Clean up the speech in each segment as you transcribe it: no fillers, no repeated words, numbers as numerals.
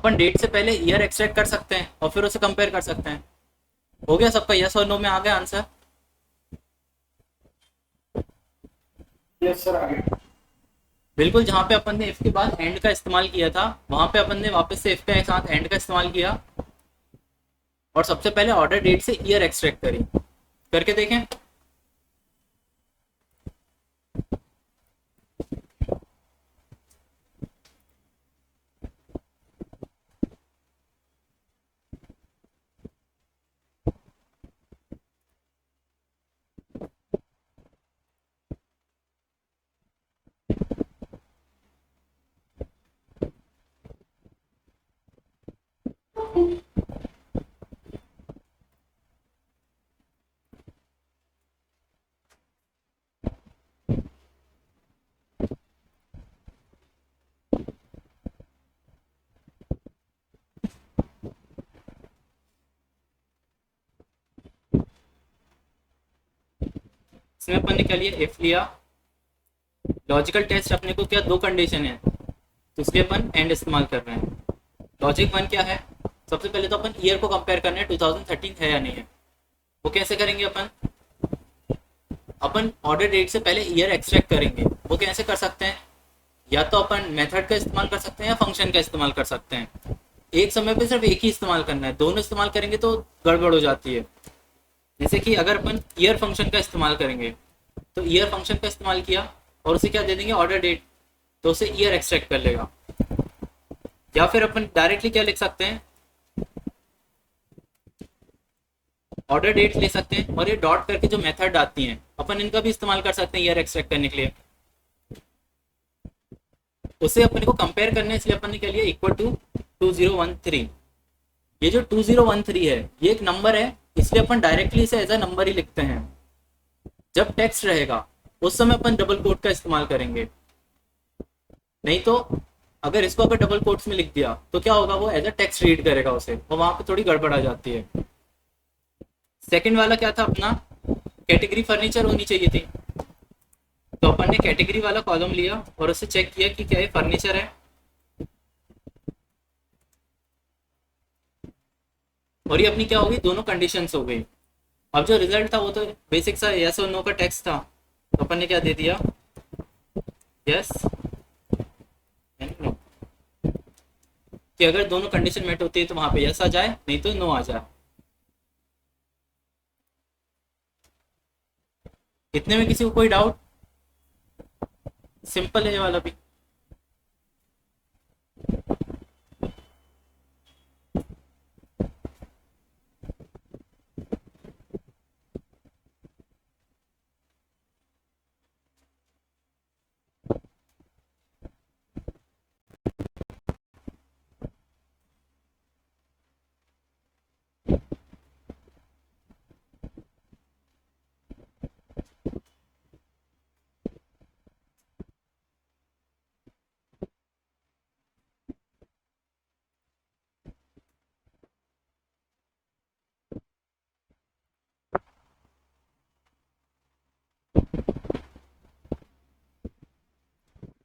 अपन date से पहले year extract कर सकते हैं और फिर उसे कंपेयर कर सकते हैं। हो गया सबका यस और नो में आ गया आंसर? यस सर, आगे। बिल्कुल, जहाँ पे अपन ने इफ के बाद एंड का इस्तेमाल किया था वहां पे अपन ने वापस से इफ के साथ एंड का इस्तेमाल किया और सबसे पहले ऑर्डर डेट से ईयर एक्सट्रैक्ट करी। करके देखें। इसमें अपन ने क्या लिया, इफ लिया। लॉजिकल टेस्ट अपने को क्या, दो कंडीशन है तो इसलिए अपन एंड इस्तेमाल कर रहे हैं। लॉजिक वन क्या है, सबसे पहले तो अपन ईयर को कंपेयर करना है 2013 है या नहीं है। वो कैसे करेंगे अपन, अपन ऑर्डर डेट से पहले ईयर एक्सट्रैक्ट करेंगे। वो कैसे कर सकते हैं, या तो अपन मेथड का इस्तेमाल कर सकते हैं या फंक्शन का इस्तेमाल कर सकते हैं। एक समय पे सिर्फ एक ही इस्तेमाल करना है, दोनों इस्तेमाल करेंगे तो गड़बड़ हो जाती है। जैसे कि अगर अपन ईयर फंक्शन का इस्तेमाल करेंगे तो ईयर फंक्शन का इस्तेमाल किया और उसे क्या दे देंगे, ऑर्डर डेट, तो उसे ईयर एक्सट्रैक्ट कर लेगा। या फिर अपन डायरेक्टली क्या लिख सकते हैं, ऑर्डर डेट ले सकते हैं और ये डॉट करके जो मेथड आती हैं अपन इनका भी इस्तेमाल कर सकते हैं ईयर एक्सट्रैक्ट करने के लिए। उसे अपन को कंपेयर करने इसलिए अपन ने क्या लिया, इक्वल टू 2013। ये जो 2013 है ये एक नंबर है, इसलिए अपन डायरेक्टली इसे एज अ नंबर ही लिखते हैं। जब टेक्स्ट रहेगा उस समय अपन डबल कोट का इस्तेमाल करेंगे, नहीं तो अगर इसको अगर डबल कोट्स में लिख दिया तो क्या होगा, वो एज अ टेक्स्ट रीड करेगा उसे और वहां पे थोड़ी गड़बड़ आ जाती है। सेकंड वाला क्या था अपना, कैटेगरी फर्नीचर होनी चाहिए थी, तो अपन ने कैटेगरी वाला कॉलम लिया और उससे चेक किया कि क्या ये फर्नीचर है, और ये अपनी क्या होगी, दोनों कंडीशंस हो गई। अब जो रिजल्ट था वो तो बेसिक सा यस और नो का टेक्स्ट था, तो अपन ने क्या दे दिया, यस एंड नो, कि अगर दोनों कंडीशन मेट होती है तो वहां पे यस आ जाए, नहीं तो नो आ जाए। इतने में किसी को कोई डाउट? सिंपल है ये वाला भी।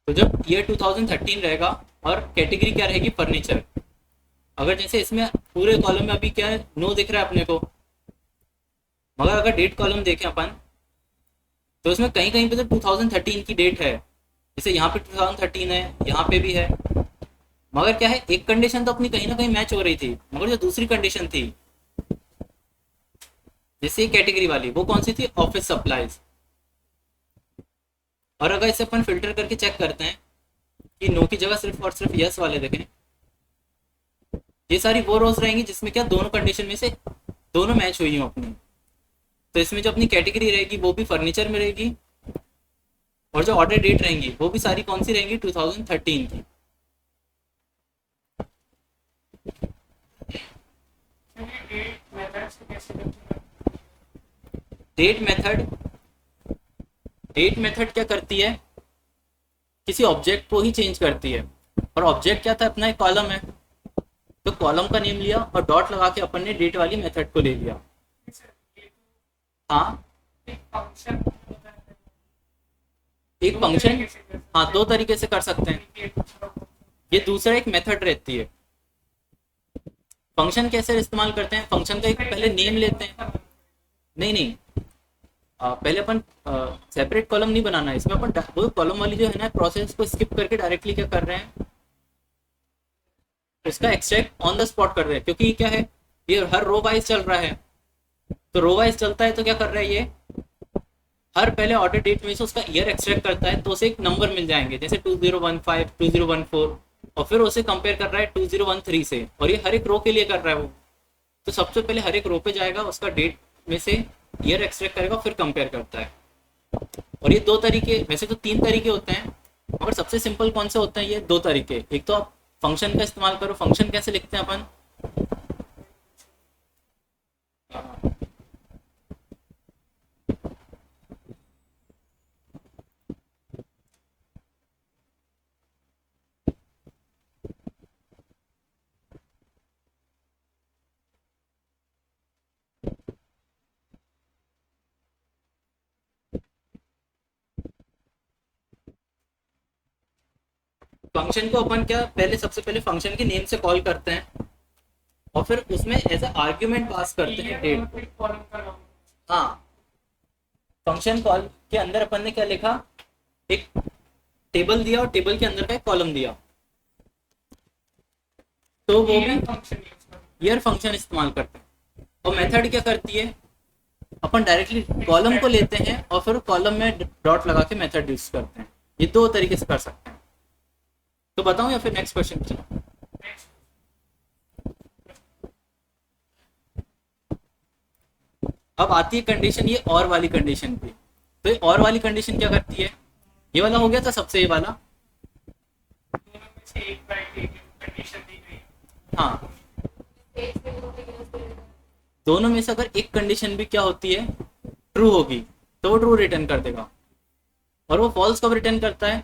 तो जब ईयर 2013 रहेगा और कैटेगरी क्या रहेगी, फर्नीचर। अगर जैसे इसमें पूरे कॉलम में अभी क्या है, नो दिख रहा है अपने को, मगर अगर डेट कॉलम देखें अपन तो इसमें कहीं कहीं पे तो 2013 की डेट है। जैसे यहाँ पे 2013 है, यहाँ पे भी है, मगर क्या है, एक कंडीशन तो अपनी कहीं ना कहीं मैच हो रही थी, मगर जो दूसरी कंडीशन थी जैसे कैटेगरी वाली, वो कौन सी थी, ऑफिस सप्लाईज। और अगर इसे अपन फिल्टर करके चेक करते हैं कि नो की जगह सिर्फ और सिर्फ यस वाले देखें, ये सारी वो रोज रहेंगी जिसमें क्या दोनों कंडीशन में से दोनों मैच हुई हो अपनी। तो इसमें जो अपनी कैटेगरी रहेगी वो भी फर्नीचर में रहेगी, और जो ऑर्डर डेट रहेंगी वो भी सारी कौन सी रहेंगी, 2013 की। डेट मेथड से कैसे करते हैं? डेट मेथड, डेट मेथड क्या करती है, किसी ऑब्जेक्ट को ही चेंज करती है। और ऑब्जेक्ट क्या था, अपना एक कॉलम है, तो कॉलम का नेम लिया और डॉट लगा के अपन ने डेट वाली मेथड को ले लिया। ये हाँ, तो एक फंक्शन होता है, एक दो फंक्शन, तरीके से कर हाँ सकते दो हैं। तरीके से कर सकते हैं। एक दूसरा ये दूसरा एक मेथड रहती है। फंक्शन कैसे इस्तेमाल करते हैं, फंक्शन का एक पहले नेम लेते हैं। नहीं नहीं, पहले अपन सेपरेट कॉलम नहीं बनाना है इसमें, अपन वो कॉलम वाली जो है ना प्रोसेस को स्किप करके डायरेक्टली क्या कर रहे हैं, उसका एक्सट्रैक्ट ऑन द स्पॉट कर रहे हैं, क्योंकि क्या है ये हर रो वाइज चल रहा है। तो रो वाइज चलता है तो क्या कर रहा है ये, हर पहले ऑर्डर डेट में से उसका ईयर एक्सट्रैक्ट करता है, तो उसे एक नंबर मिल जाएंगे जैसे 2015 2014, और फिर उसे कंपेयर कर रहा है 2013 से, और ये हर एक रो के लिए कर रहा है वो। तो सबसे पहले हर एक रो पे जाएगा, उसका डेट में से ईयर एक्सट्रैक्ट करेगा, फिर कंपेयर करता है। और ये दो तरीके, वैसे तो तीन तरीके होते हैं, मगर सबसे सिंपल कौन से होते हैं, ये दो तरीके। एक तो आप फंक्शन का इस्तेमाल करो। फंक्शन कैसे लिखते हैं अपन, फंक्शन को अपन क्या पहले सबसे पहले फंक्शन के नेम से कॉल करते हैं, और फिर उसमें एज ए आर्ग्यूमेंट पास करते हैं डेट। कॉलम का नाम। हाँ, फंक्शन कॉल के अंदर अपन ने क्या लिखा, एक टेबल दिया और टेबल के अंदर का एक कॉलम दिया, तो वो भी फंक्शन यूज करना। ईयर फंक्शन इस्तेमाल करते हैं। और मेथड क्या करती है, अपन डायरेक्टली कॉलम को लेते हैं और फिर कॉलम में डॉट लगा के मेथड यूज करते हैं। ये दो तरीके से कर सकते हैं। तो बताऊं या फिर नेक्स्ट क्वेश्चन चलो। Next, अब आती है कंडीशन ये और वाली कंडीशन की। तो ये और वाली कंडीशन क्या करती है, ये वाला हो गया था सबसे, ये वाला दोनों में से एक कंडीशन दी गई। हाँ, दोनों में से अगर एक कंडीशन भी क्या होती है, ट्रू होगी, तो वो ट्रू रिटर्न कर देगा। और वो फॉल्स कब रिटर्न करता है,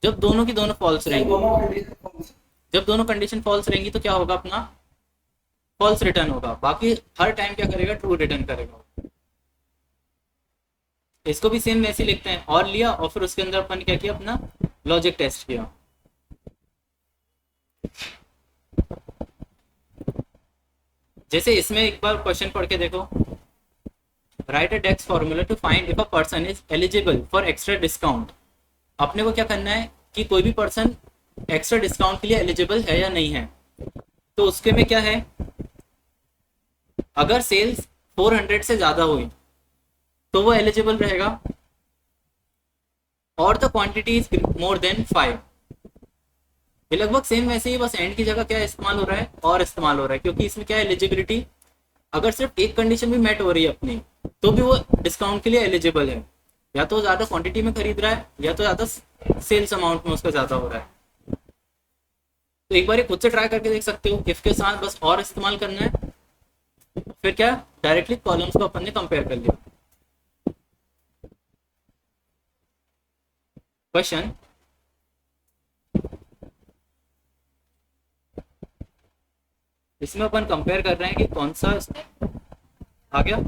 जब दोनों की दोनों फॉल्स रहेंगी। जब दोनों कंडीशन फॉल्स रहेंगी तो क्या होगा, अपना फॉल्स रिटर्न होगा। बाकी हर टाइम क्या करेगा, ट्रू रिटर्न करेगा। इसको भी सेम वैसे लिखते हैं, और लिया और फिर उसके अंदर अपन क्या किया, अपना लॉजिक टेस्ट किया। जैसे इसमें एक बार क्वेश्चन पढ़ के देखो, write a DAX formula to find if a person is eligible for extra discount. अपने को क्या करना है कि कोई भी पर्सन एक्स्ट्रा डिस्काउंट के लिए एलिजिबल है या नहीं है। तो उसके में क्या है, अगर सेल्स 400 से ज्यादा हुई तो वो एलिजिबल रहेगा, और the quantity is more than 5। ये लगभग सेम वैसे ही, बस एंड की जगह क्या इस्तेमाल हो रहा है, और इस्तेमाल हो रहा है, क्योंकि इसमें क्या है, एलिजिबिलिटी अगर सिर्फ एक कंडीशन भी मेट हो रही है अपनी, तो भी वो डिस्काउंट के लिए एलिजिबल है। या तो ज्यादा क्वांटिटी में खरीद रहा है, या तो ज्यादा सेल्स अमाउंट में उसका ज्यादा हो रहा है। तो एक बार ये खुद से ट्राई करके देख सकते हो, इफ के साथ बस और इस्तेमाल करना है, फिर क्या डायरेक्टली कॉलम्स को अपन ने कंपेयर कर लिया। क्वेश्चन, इसमें अपन कंपेयर कर रहे हैं कि कौन सा आ गया,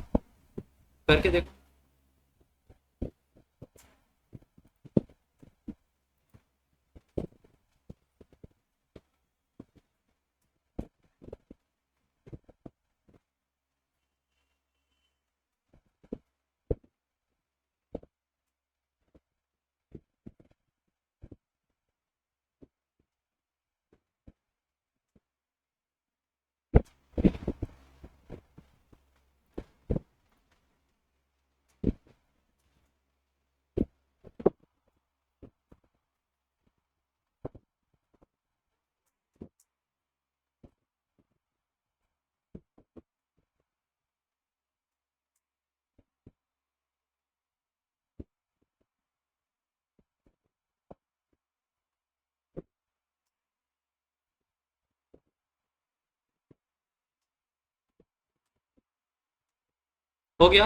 करके देखो। हो गया।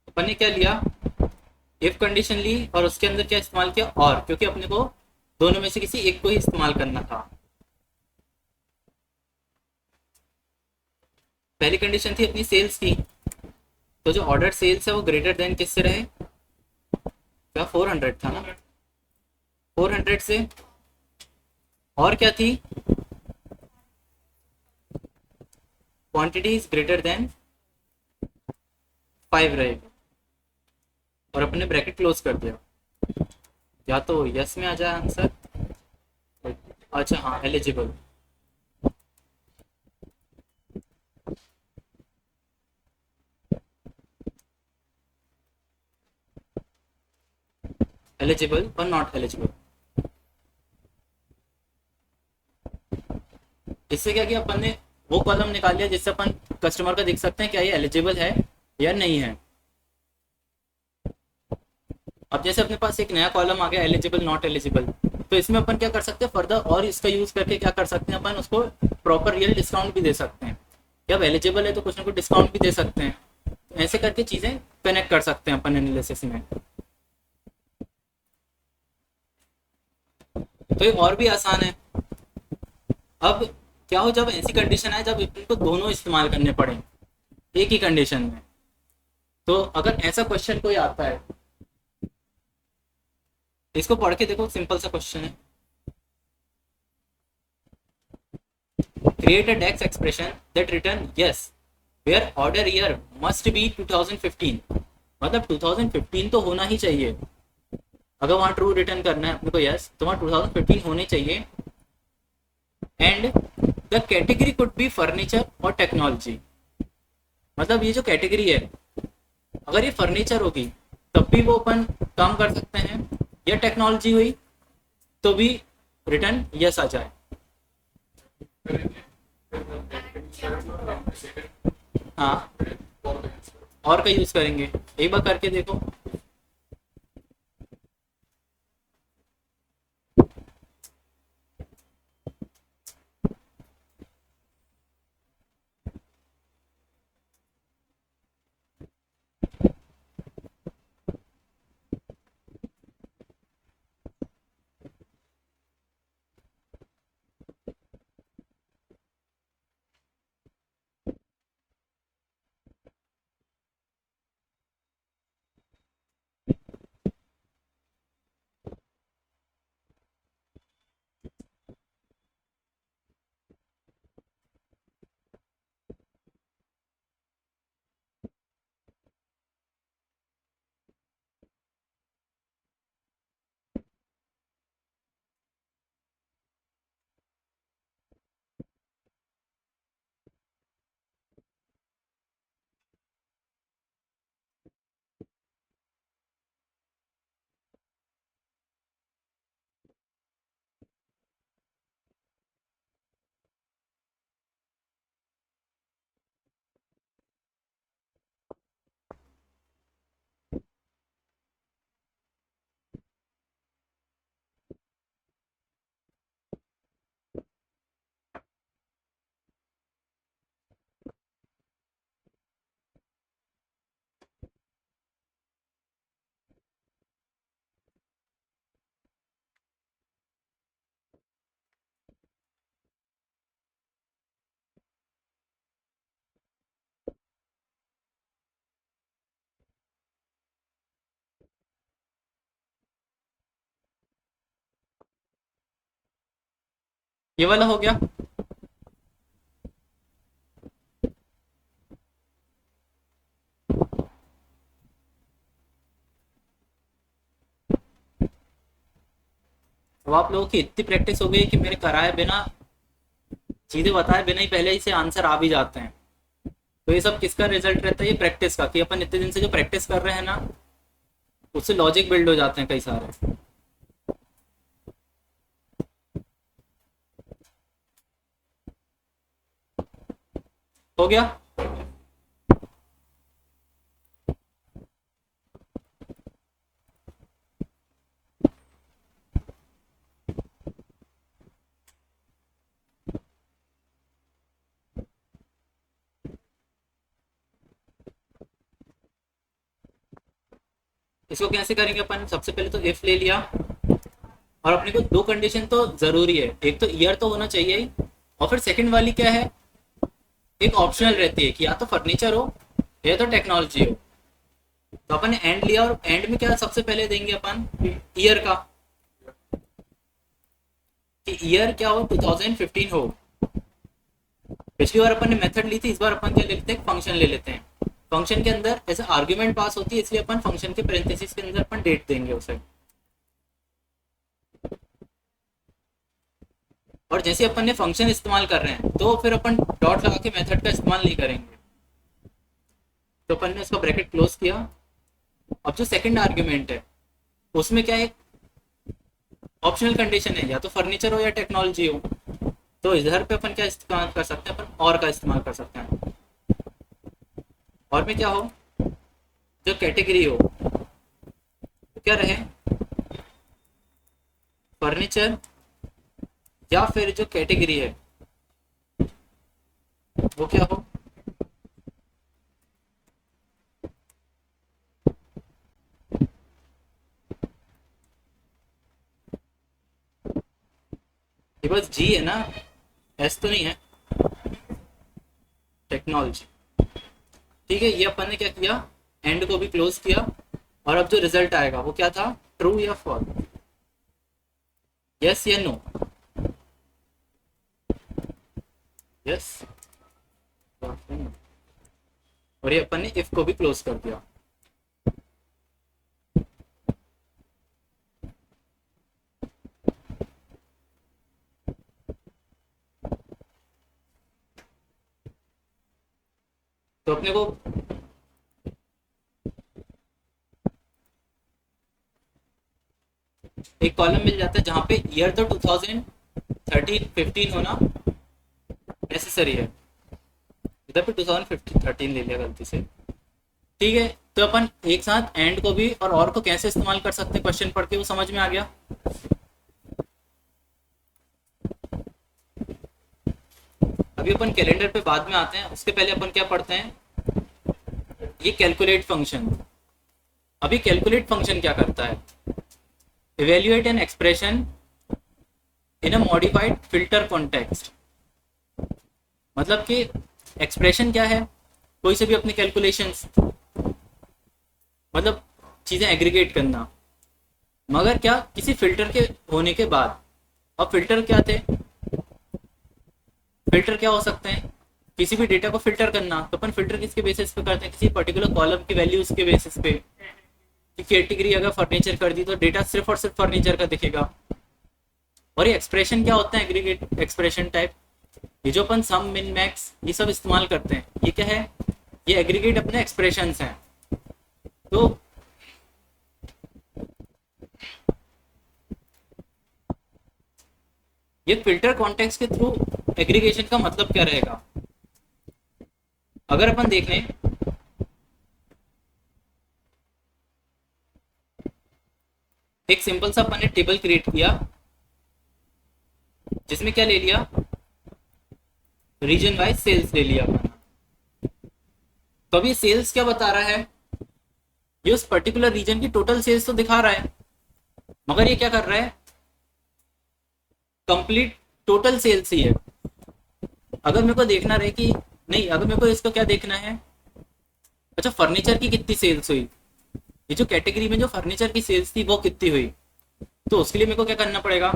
अपन ने क्या लिया, इफ कंडीशन ली और उसके अंदर क्या इस्तेमाल किया, और, क्योंकि अपने को दोनों में से किसी एक को ही इस्तेमाल करना था। पहली कंडीशन थी अपनी सेल्स की, तो जो ऑर्डर सेल्स है वो ग्रेटर देन किससे रहे, क्या 400 था ना? 400 से और क्या थी? क्वांटिटी इज ग्रेटर देन 5 रहेगा, और अपने ब्रैकेट क्लोज कर दिया। या तो यस में आ जाए आंसर। अच्छा हाँ, एलिजिबल। एलिजिबल और नॉट एलिजिबल। इससे क्या किया अपन ने, वो कॉलम निकाल लिया जिससे अपन कस्टमर का देख सकते हैं क्या ये एलिजिबल है या नहीं है। अब जैसे अपने पास एक नया कॉलम आ गया, एलिजिबल नॉट एलिजिबल, तो इसमें अपन क्या कर सकते हैं फर्दर, और इसका यूज करके क्या कर सकते हैं अपन, उसको प्रॉपर रियल डिस्काउंट भी दे सकते हैं। जब एलिजिबल है तो कुछ ना कुछ डिस्काउंट भी दे सकते हैं। तो ऐसे करके चीजें कनेक्ट कर सकते हैं अपन एनालिसिस में। तो ये और भी आसान है। अब क्या हो, जब ऐसी कंडीशन आए जब इनको दोनों इस्तेमाल करने पड़े एक ही कंडीशन में, तो अगर ऐसा क्वेश्चन कोई आता है, इसको पढ़ के देखो, सिंपल सा क्वेश्चन है। Create a DAX expression that return yes where order year must be 2015। मतलब 2015 तो होना ही चाहिए। अगर वहां ट्रू रिटर्न करना है अपने को यस, तो वहां 2015 होने चाहिए। And the category could be furniture और टेक्नोलॉजी। मतलब ये जो कैटेगरी है, अगर ये फर्नीचर होगी तब भी वो अपन काम कर सकते हैं, या टेक्नोलॉजी हुई तो भी रिटर्न यस आ जाए। हाँ, और का यूज करेंगे, एक बार करके देखो। ये वाला हो गया। अब आप लोगों की इतनी प्रैक्टिस हो गई कि मेरे कराए बिना, चीजें बताए बिना ही पहले ही से आंसर आ भी जाते हैं। तो ये सब किसका रिजल्ट रहता है? ये प्रैक्टिस का, कि अपन इतने दिन से जो प्रैक्टिस कर रहे हैं ना, उससे लॉजिक बिल्ड हो जाते हैं कई सारे। हो गया। इसको कैसे करेंगे अपन? सबसे पहले तो इफ ले लिया, और अपने को दो कंडीशन तो जरूरी है, एक तो ईयर तो होना चाहिए ही, और फिर सेकंड वाली क्या है, एक ऑप्शनल रहती है कि या तो फर्नीचर हो या तो टेक्नोलॉजी हो। तो अपन ने एंड लिया और एंड में क्या सबसे पहले देंगे अपन ईयर का, कि ईयर क्या हो 2015 हो। पिछली बार अपन ने मेथड ली थी, इस बार अपन क्या ले लेते हैं, फंक्शन ले लेते हैं। फंक्शन के अंदर ऐसे आर्ग्यूमेंट पास होती है, इसलिए अपन फंक्शन के पेरेंथेसिस के अंदर अपन डेट देंगे उसे। और जैसे अपन ने फंक्शन इस्तेमाल कर रहे हैं तो फिर अपन डॉट लगा के मेथड का इस्तेमाल नहीं करेंगे। तो अपन ने उसका ब्रैकेट क्लोज किया। अब जो सेकंड आर्ग्यूमेंट है उसमें क्या है, ऑप्शनल कंडीशन है, या तो फर्नीचर हो या टेक्नोलॉजी हो। तो इधर पे अपन क्या इस्तेमाल कर सकते हैं, अपन और का इस्तेमाल कर सकते हैं। और में क्या हो, जो कैटेगरी हो तो क्या रहे, फर्नीचर, या फिर जो कैटेगरी है वो क्या हो, ये बस जी है ना, एस तो नहीं है, टेक्नोलॉजी। ठीक है, ये अपन ने क्या किया, एंड को भी क्लोज किया। और अब जो रिजल्ट आएगा वो क्या था, ट्रू या फॉल्स, यस या नो, यस। और ये अपन ने इफ को भी क्लोज कर दिया। तो अपने को एक कॉलम मिल जाता है जहां पे ईयर तो 2013-15 होना नेसेसरी है, इधर पे 2013 ले लिया गलती से। ठीक है, तो अपन एक साथ एंड को भी और को कैसे इस्तेमाल कर सकते हैं, क्वेश्चन पढ़ के वो समझ में आ गया। अभी अपन कैलेंडर पे बाद में आते हैं, उसके पहले अपन क्या पढ़ते हैं, ये कैलकुलेट फंक्शन। अभी कैलकुलेट फंक्शन क्या करता है, evaluate an expression in a modified filter context. मतलब कि एक्सप्रेशन क्या है, कोई से भी अपनी कैलकुलेशंस, मतलब चीजें एग्रीगेट करना, मगर क्या किसी फिल्टर के होने के बाद। अब फिल्टर क्या थे, फिल्टर क्या हो सकते हैं, किसी भी डेटा को फिल्टर करना। तो अपन फिल्टर किसके बेसिस पे करते हैं, किसी पर्टिकुलर कॉलम की वैल्यूज के बेसिस पे। कि कैटेगरी अगर फर्नीचर कर दी तो डेटा सिर्फ और सिर्फ फर्नीचर का दिखेगा। और ये एक्सप्रेशन क्या होता है, एग्रीगेट एक्सप्रेशन टाइप, ये जो अपन सम मिन मैक्स ये सब इस्तेमाल करते हैं, ये क्या है, ये एग्रीगेट अपने एक्सप्रेशंस हैं। तो ये फिल्टर कॉन्टेक्स्ट के थ्रू एग्रीगेशन का मतलब क्या रहेगा, अगर अपन देख लें, एक सिंपल सा अपन ने टेबल क्रिएट किया जिसमें क्या ले लिया, रीजन वाइज सेल्स ले लिया अपन। तो अभी सेल्स क्या बता रहा है, ये उस पर्टिकुलर रीजन की टोटल सेल्स तो दिखा रहा है, मगर ये क्या कर रहा है, कंप्लीट टोटल सेल्स ही है। अगर मेरे को देखना रहे कि नहीं, अगर मेरे को इसको क्या देखना है, अच्छा फर्नीचर की कितनी सेल्स हुई, ये जो कैटेगरी में जो फर्नीचर की सेल्स थी वो कितनी हुई, तो उसके लिए मेरे को क्या करना पड़ेगा,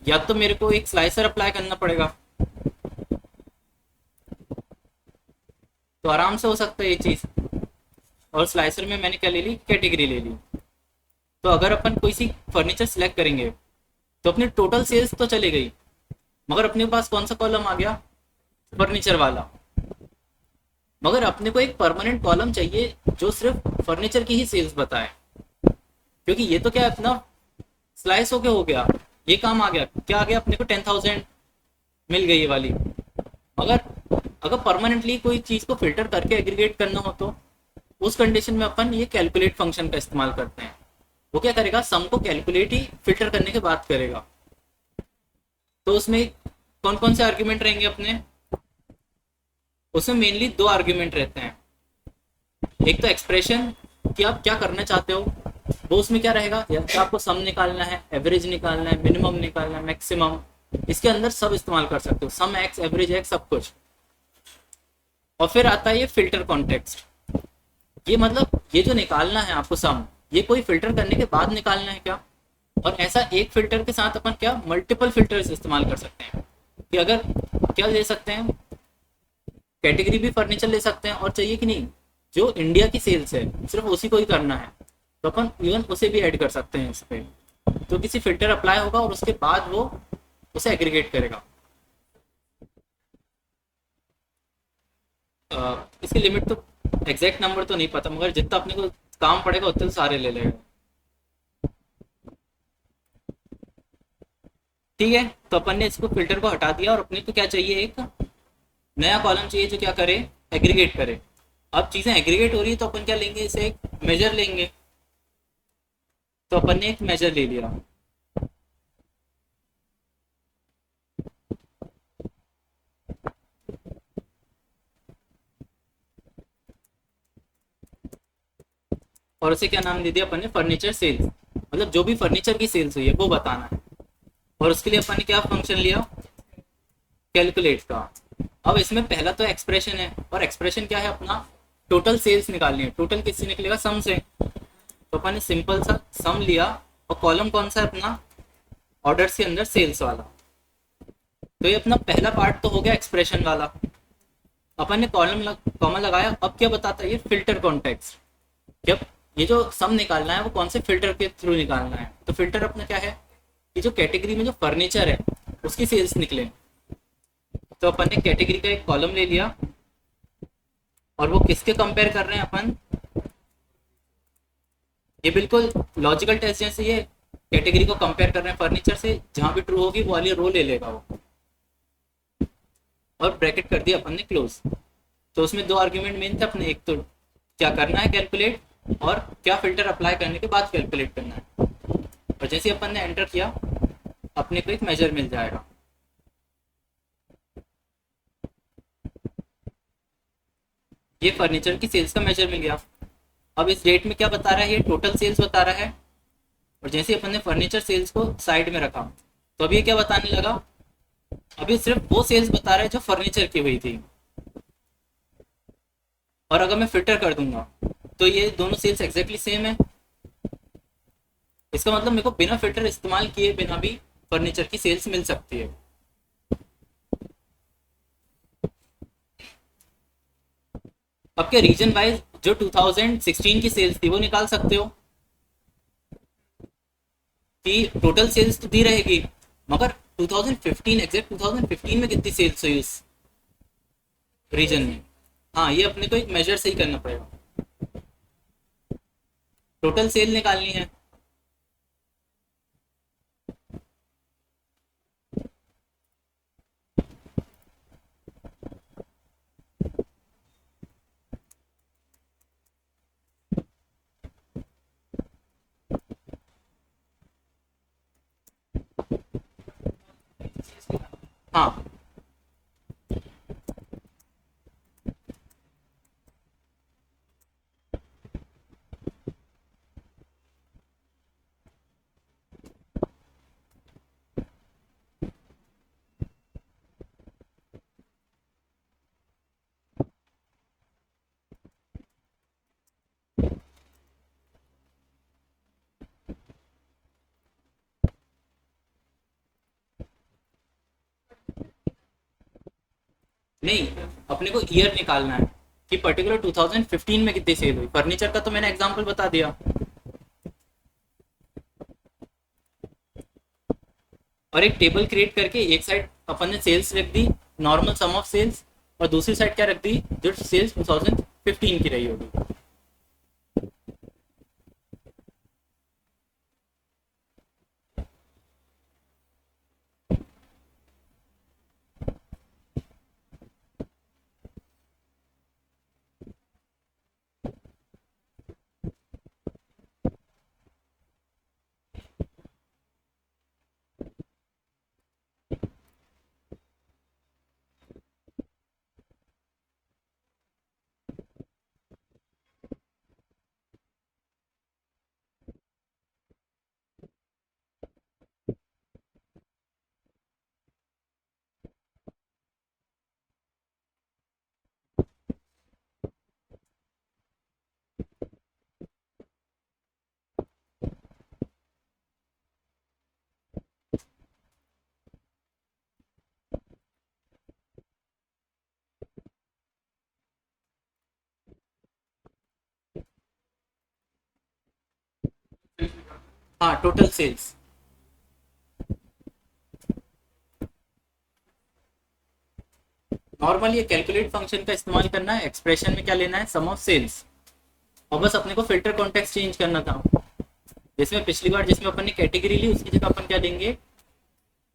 या तो मेरे को एक स्लाइसर अप्लाई करना पड़ेगा, तो आराम से हो सकता है ये चीज। और स्लाइसर में मैंने क्या ले ली, कैटेगरी ले ली। तो अगर अपन कोई सी फर्नीचर सिलेक्ट करेंगे तो अपनी टोटल सेल्स तो चली गई, मगर अपने पास कौन सा कॉलम आ गया, फर्नीचर वाला। मगर अपने को एक परमानेंट कॉलम चाहिए जो सिर्फ फर्नीचर की ही सेल्स बताए, क्योंकि ये तो क्या अपना स्लाइस होके हो गया, ये काम आ गया, क्या आ गया अपने को 10,000 मिल गई ये वाली। मगर अगर परमानेंटली कोई चीज को फिल्टर करके एग्रीगेट करना हो तो उस कंडीशन में अपन ये कैलकुलेट फंक्शन का इस्तेमाल करते हैं। वो क्या करेगा, सम को कैलकुलेट ही फिल्टर करने के बाद करेगा। तो उसमें कौन कौन से आर्ग्यूमेंट रहेंगे अपने, उसमें मेनली दो आर्ग्यूमेंट रहते हैं। एक तो एक्सप्रेशन कि आप क्या करना चाहते हो, वो उसमें क्या रहेगा, या तो आपको सम निकालना है, एवरेज निकालना है, मिनिमम निकालना है, मैक्सिमम, इसके अंदर सब इस्तेमाल कर सकते हो, सम एक्स, एवरेज एक्स, सब कुछ। और फिर आता है ये फिल्टर कॉन्टेक्स्ट। ये मतलब ये जो निकालना है आपको सम, ये कोई फिल्टर करने के बाद निकालना है क्या? और ऐसा एक फिल्टर के साथ अपन क्या मल्टीपल फिल्टर्स इस्तेमाल कर सकते हैं कि अगर क्या ले सकते हैं, कैटेगरी भी फर्नीचर ले सकते हैं, और चाहिए कि नहीं जो इंडिया की सेल्स है सिर्फ उसी को ही करना है तो अपन इवन उसे भी ऐड कर सकते हैं इस पे। तो किसी फिल्टर अप्लाई होगा और उसके बाद वो उसे एग्रीगेट करेगा। इसकी लिमिट तो एग्जैक्ट नंबर तो नहीं पता, मगर जितना अपने को काम पड़ेगा उतने तो सारे ले लेगा। ठीक है, तो अपन ने इसको फिल्टर को हटा दिया और अपने को क्या चाहिए, एक नया कॉलम चाहिए जो क्या करे, एग्रीगेट करे। अब चीजें एग्रीगेट हो रही है तो अपन क्या लेंगे, इसे एक मेजर लेंगे। तो अपन ने एक मेजर ले लिया। और उसे क्या नाम दे दिया अपन ने, फर्नीचर सेल्स। मतलब जो भी फर्नीचर की सेल्स हुई है वो बताना है। और उसके लिए अपन ने क्या फंक्शन लिया, कैलकुलेट का। अब इसमें पहला तो एक्सप्रेशन है, और एक्सप्रेशन क्या है अपना, टोटल सेल्स निकालनी है। टोटल किससे निकलेगा, सम से। तो अपन ने सिंपल सा सम लिया, और कॉलम कौन सा है अपना, ऑर्डर के अंदर सेल्स वाला। तो ये अपना पहला पार्ट तो हो गया एक्सप्रेशन वाला। अपन ने कॉमन लगाया। अब क्या बताता है ये, फिल्टर कॉन्टेक्स्ट। जब ये जो सम निकालना है वो कौन से फिल्टर के थ्रू निकालना है, तो फिल्टर अपना क्या है कि जो कैटेगरी में जो फर्नीचर है उसकी सेल्स निकले। तो अपन ने कैटेगरी का एक कॉलम ले लिया, और वो किसके कंपेयर कर रहे हैं अपन, ये बिल्कुल लॉजिकल टेस्ट जैसे ये कैटेगरी को कंपेयर कर रहे हैं फर्नीचर से। जहां भी ट्रू होगी वो वाली रो ले लेगा वो। और ब्रैकेट कर दिया अपन ने क्लोज। तो उसमें दो आर्ग्यूमेंट मेन थे अपने, एक तो क्या करना है कैलकुलेट, और क्या फिल्टर अप्लाई करने के बाद कैलकुलेट करना है। और जैसे अपन ने एंटर किया अपने को एक मेजर मिल जाएगा। ये फर्नीचर की सेल्स का मेजर मिल गया। अब इस रेट में क्या बता रहा है, ये टोटल सेल्स बता रहा है। और जैसे अपन ने फर्नीचर सेल्स को साइड में रखा तो अभी ये क्या बताने लगा, अभी सिर्फ वो सेल्स बता रहा है जो फर्नीचर की हुई थी। और अगर मैं फिल्टर कर दूंगा तो ये दोनों सेल्स एग्जैक्टली सेम है। इसका मतलब मेरे को बिना फिल्टर इस्तेमाल किए बिना भी फर्नीचर की सेल्स मिल सकती है। अब क्या रीजन वाइज जो 2016 की सेल्स थी वो निकाल सकते हो कि टोटल सेल्स तो दी रहेगी, मगर 2015 एग्जैक्ट 2015 में कितनी सेल्स हुई इस रीजन में। हाँ, ये अपने को एक मेजर से ही करना पड़ेगा, टोटल सेल निकालनी है। हाँ, नहीं, अपने को ईयर निकालना है कि पर्टिकुलर 2015 में कितनी सेल हुई। फर्नीचर का तो मैंने एग्जांपल बता दिया। और एक टेबल क्रिएट करके एक साइड अपन ने सेल्स रख दी, नॉर्मल सम ऑफ सेल्स, और दूसरी साइड क्या रख दी, जो सेल्स 2015 की रही होगी। हाँ, टोटल सेल्स। नॉर्मली ये कैलकुलेट फंक्शन का इस्तेमाल करना है, एक्सप्रेशन में क्या लेना है, सम ऑफ सेल्स, और बस अपने को फिल्टर कॉन्टेक्स्ट चेंज करना था। जिसमें पिछली बार जिसमें अपन ने कैटेगरी ली उसकी जगह अपन क्या देंगे,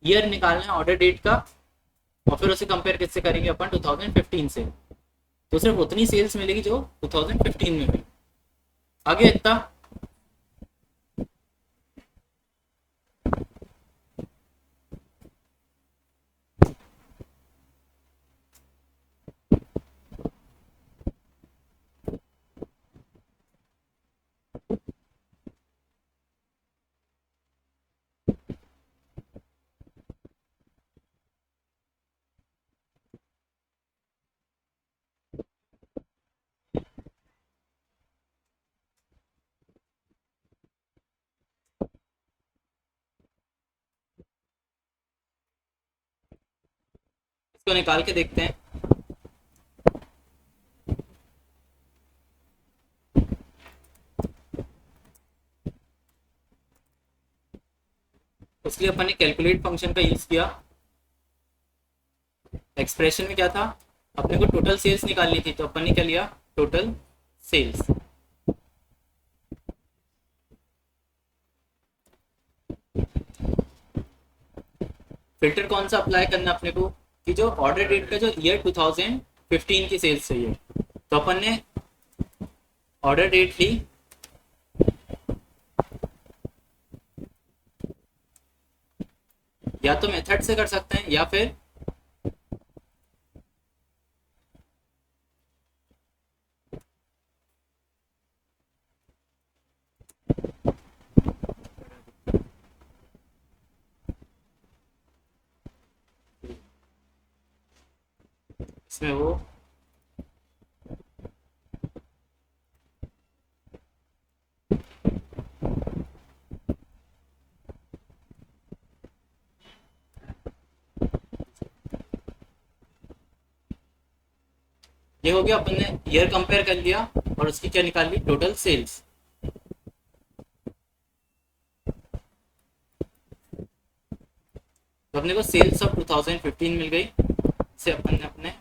ईयर निकालना है ऑर्डर डेट का, और फिर उसे कंपेयर किससे करेंगे अपन, 2015 से। तो सिर्फ उतनी सेल्स मिलेगी जो 2015 में मिली। आगे इतना इसको निकाल के देखते हैं। उसके लिए अपन ने कैलकुलेट फंक्शन का यूज किया। एक्सप्रेशन में क्या था, अपने को टोटल सेल्स निकालनी थी, तो अपन ने क्या लिया, टोटल सेल्स। फिल्टर कौन सा अप्लाई करना अपने को, कि जो ऑर्डर डेट का जो ईयर 2015 की सेल्स चाहिए, तो अपन ने ऑर्डर डेट ली, या तो मेथड से कर सकते हैं या फिर इसमें वो ये हो गया, अपन ने ईयर कंपेयर कर लिया और उसकी क्या निकाल ली, टोटल सेल्स। तो अपने को सेल्स ऑफ 2015 मिल गई, इसे अपन ने अपने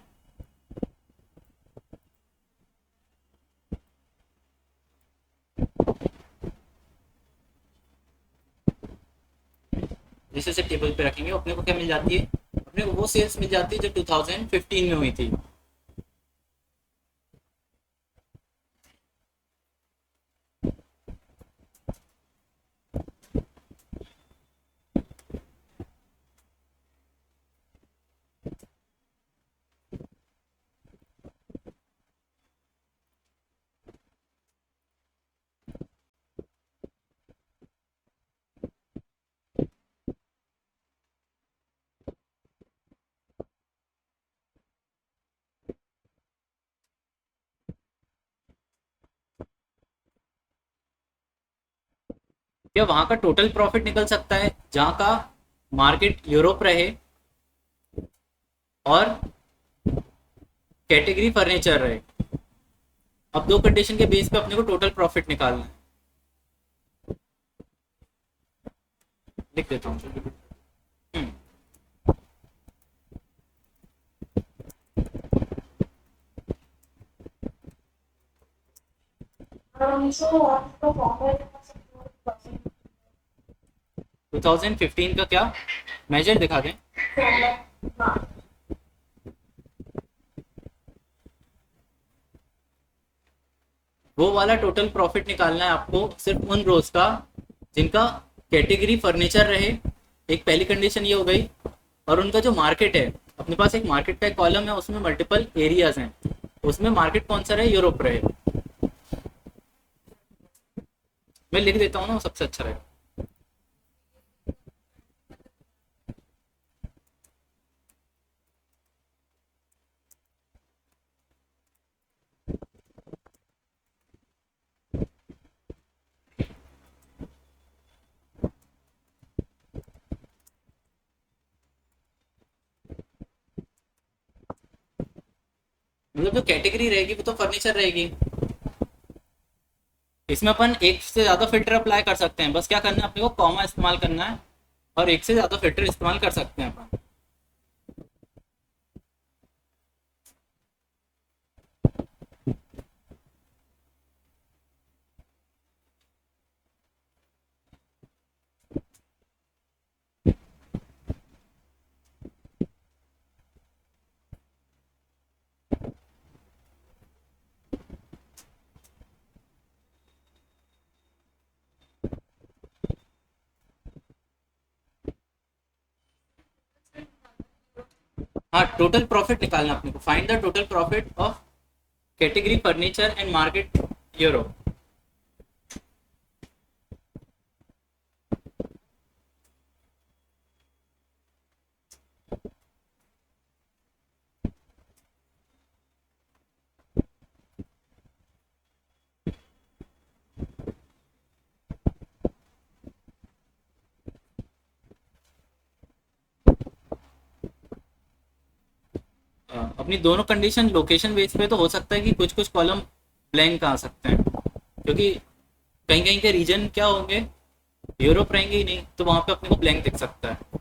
जैसे से टेबल पे रखेंगे, अपने को क्या मिल जाती है, अपने को वो सेल्स मिल जाती है जो 2015 में हुई थी। क्या वहां का टोटल प्रॉफिट निकल सकता है जहां का मार्केट यूरोप रहे और कैटेगरी फर्नीचर रहे। अब दो कंडीशन के बेस पे अपने को टोटल प्रॉफिट निकालना है। लिख देता हूँ। 2015 का क्या मेजर दिखा दें, वो वाला टोटल प्रॉफिट निकालना है आपको सिर्फ उन रोज का जिनका कैटेगरी फर्नीचर रहे। एक पहली कंडीशन ये हो गई, और उनका जो मार्केट है, अपने पास एक मार्केट का एक कॉलम है, उसमें मल्टीपल एरियाज हैं, उसमें मार्केट कौन सा रहे, यूरोप रहे। मैं लिख देता हूँ ना, वो सबसे अच्छा रहेगा। मतलब जो कैटेगरी रहेगी वो तो फर्नीचर रहेगी, इसमें अपन एक से ज़्यादा फिल्टर अप्लाई कर सकते हैं, बस क्या करना है अपने को कॉमा इस्तेमाल करना है और एक से ज़्यादा फिल्टर इस्तेमाल कर सकते हैं अपन। हाँ, टोटल प्रॉफिट निकालना अपने को, find the total profit of category furniture and market Europe. अपनी दोनों कंडीशन लोकेशन बेस पे तो हो सकता है कि कुछ कुछ कॉलम ब्लैंक आ सकते हैं, क्योंकि कहीं कहीं के रीजन क्या होंगे, यूरोप रहेंगे ही नहीं, तो वहां पे अपने को ब्लैंक दिख सकता है।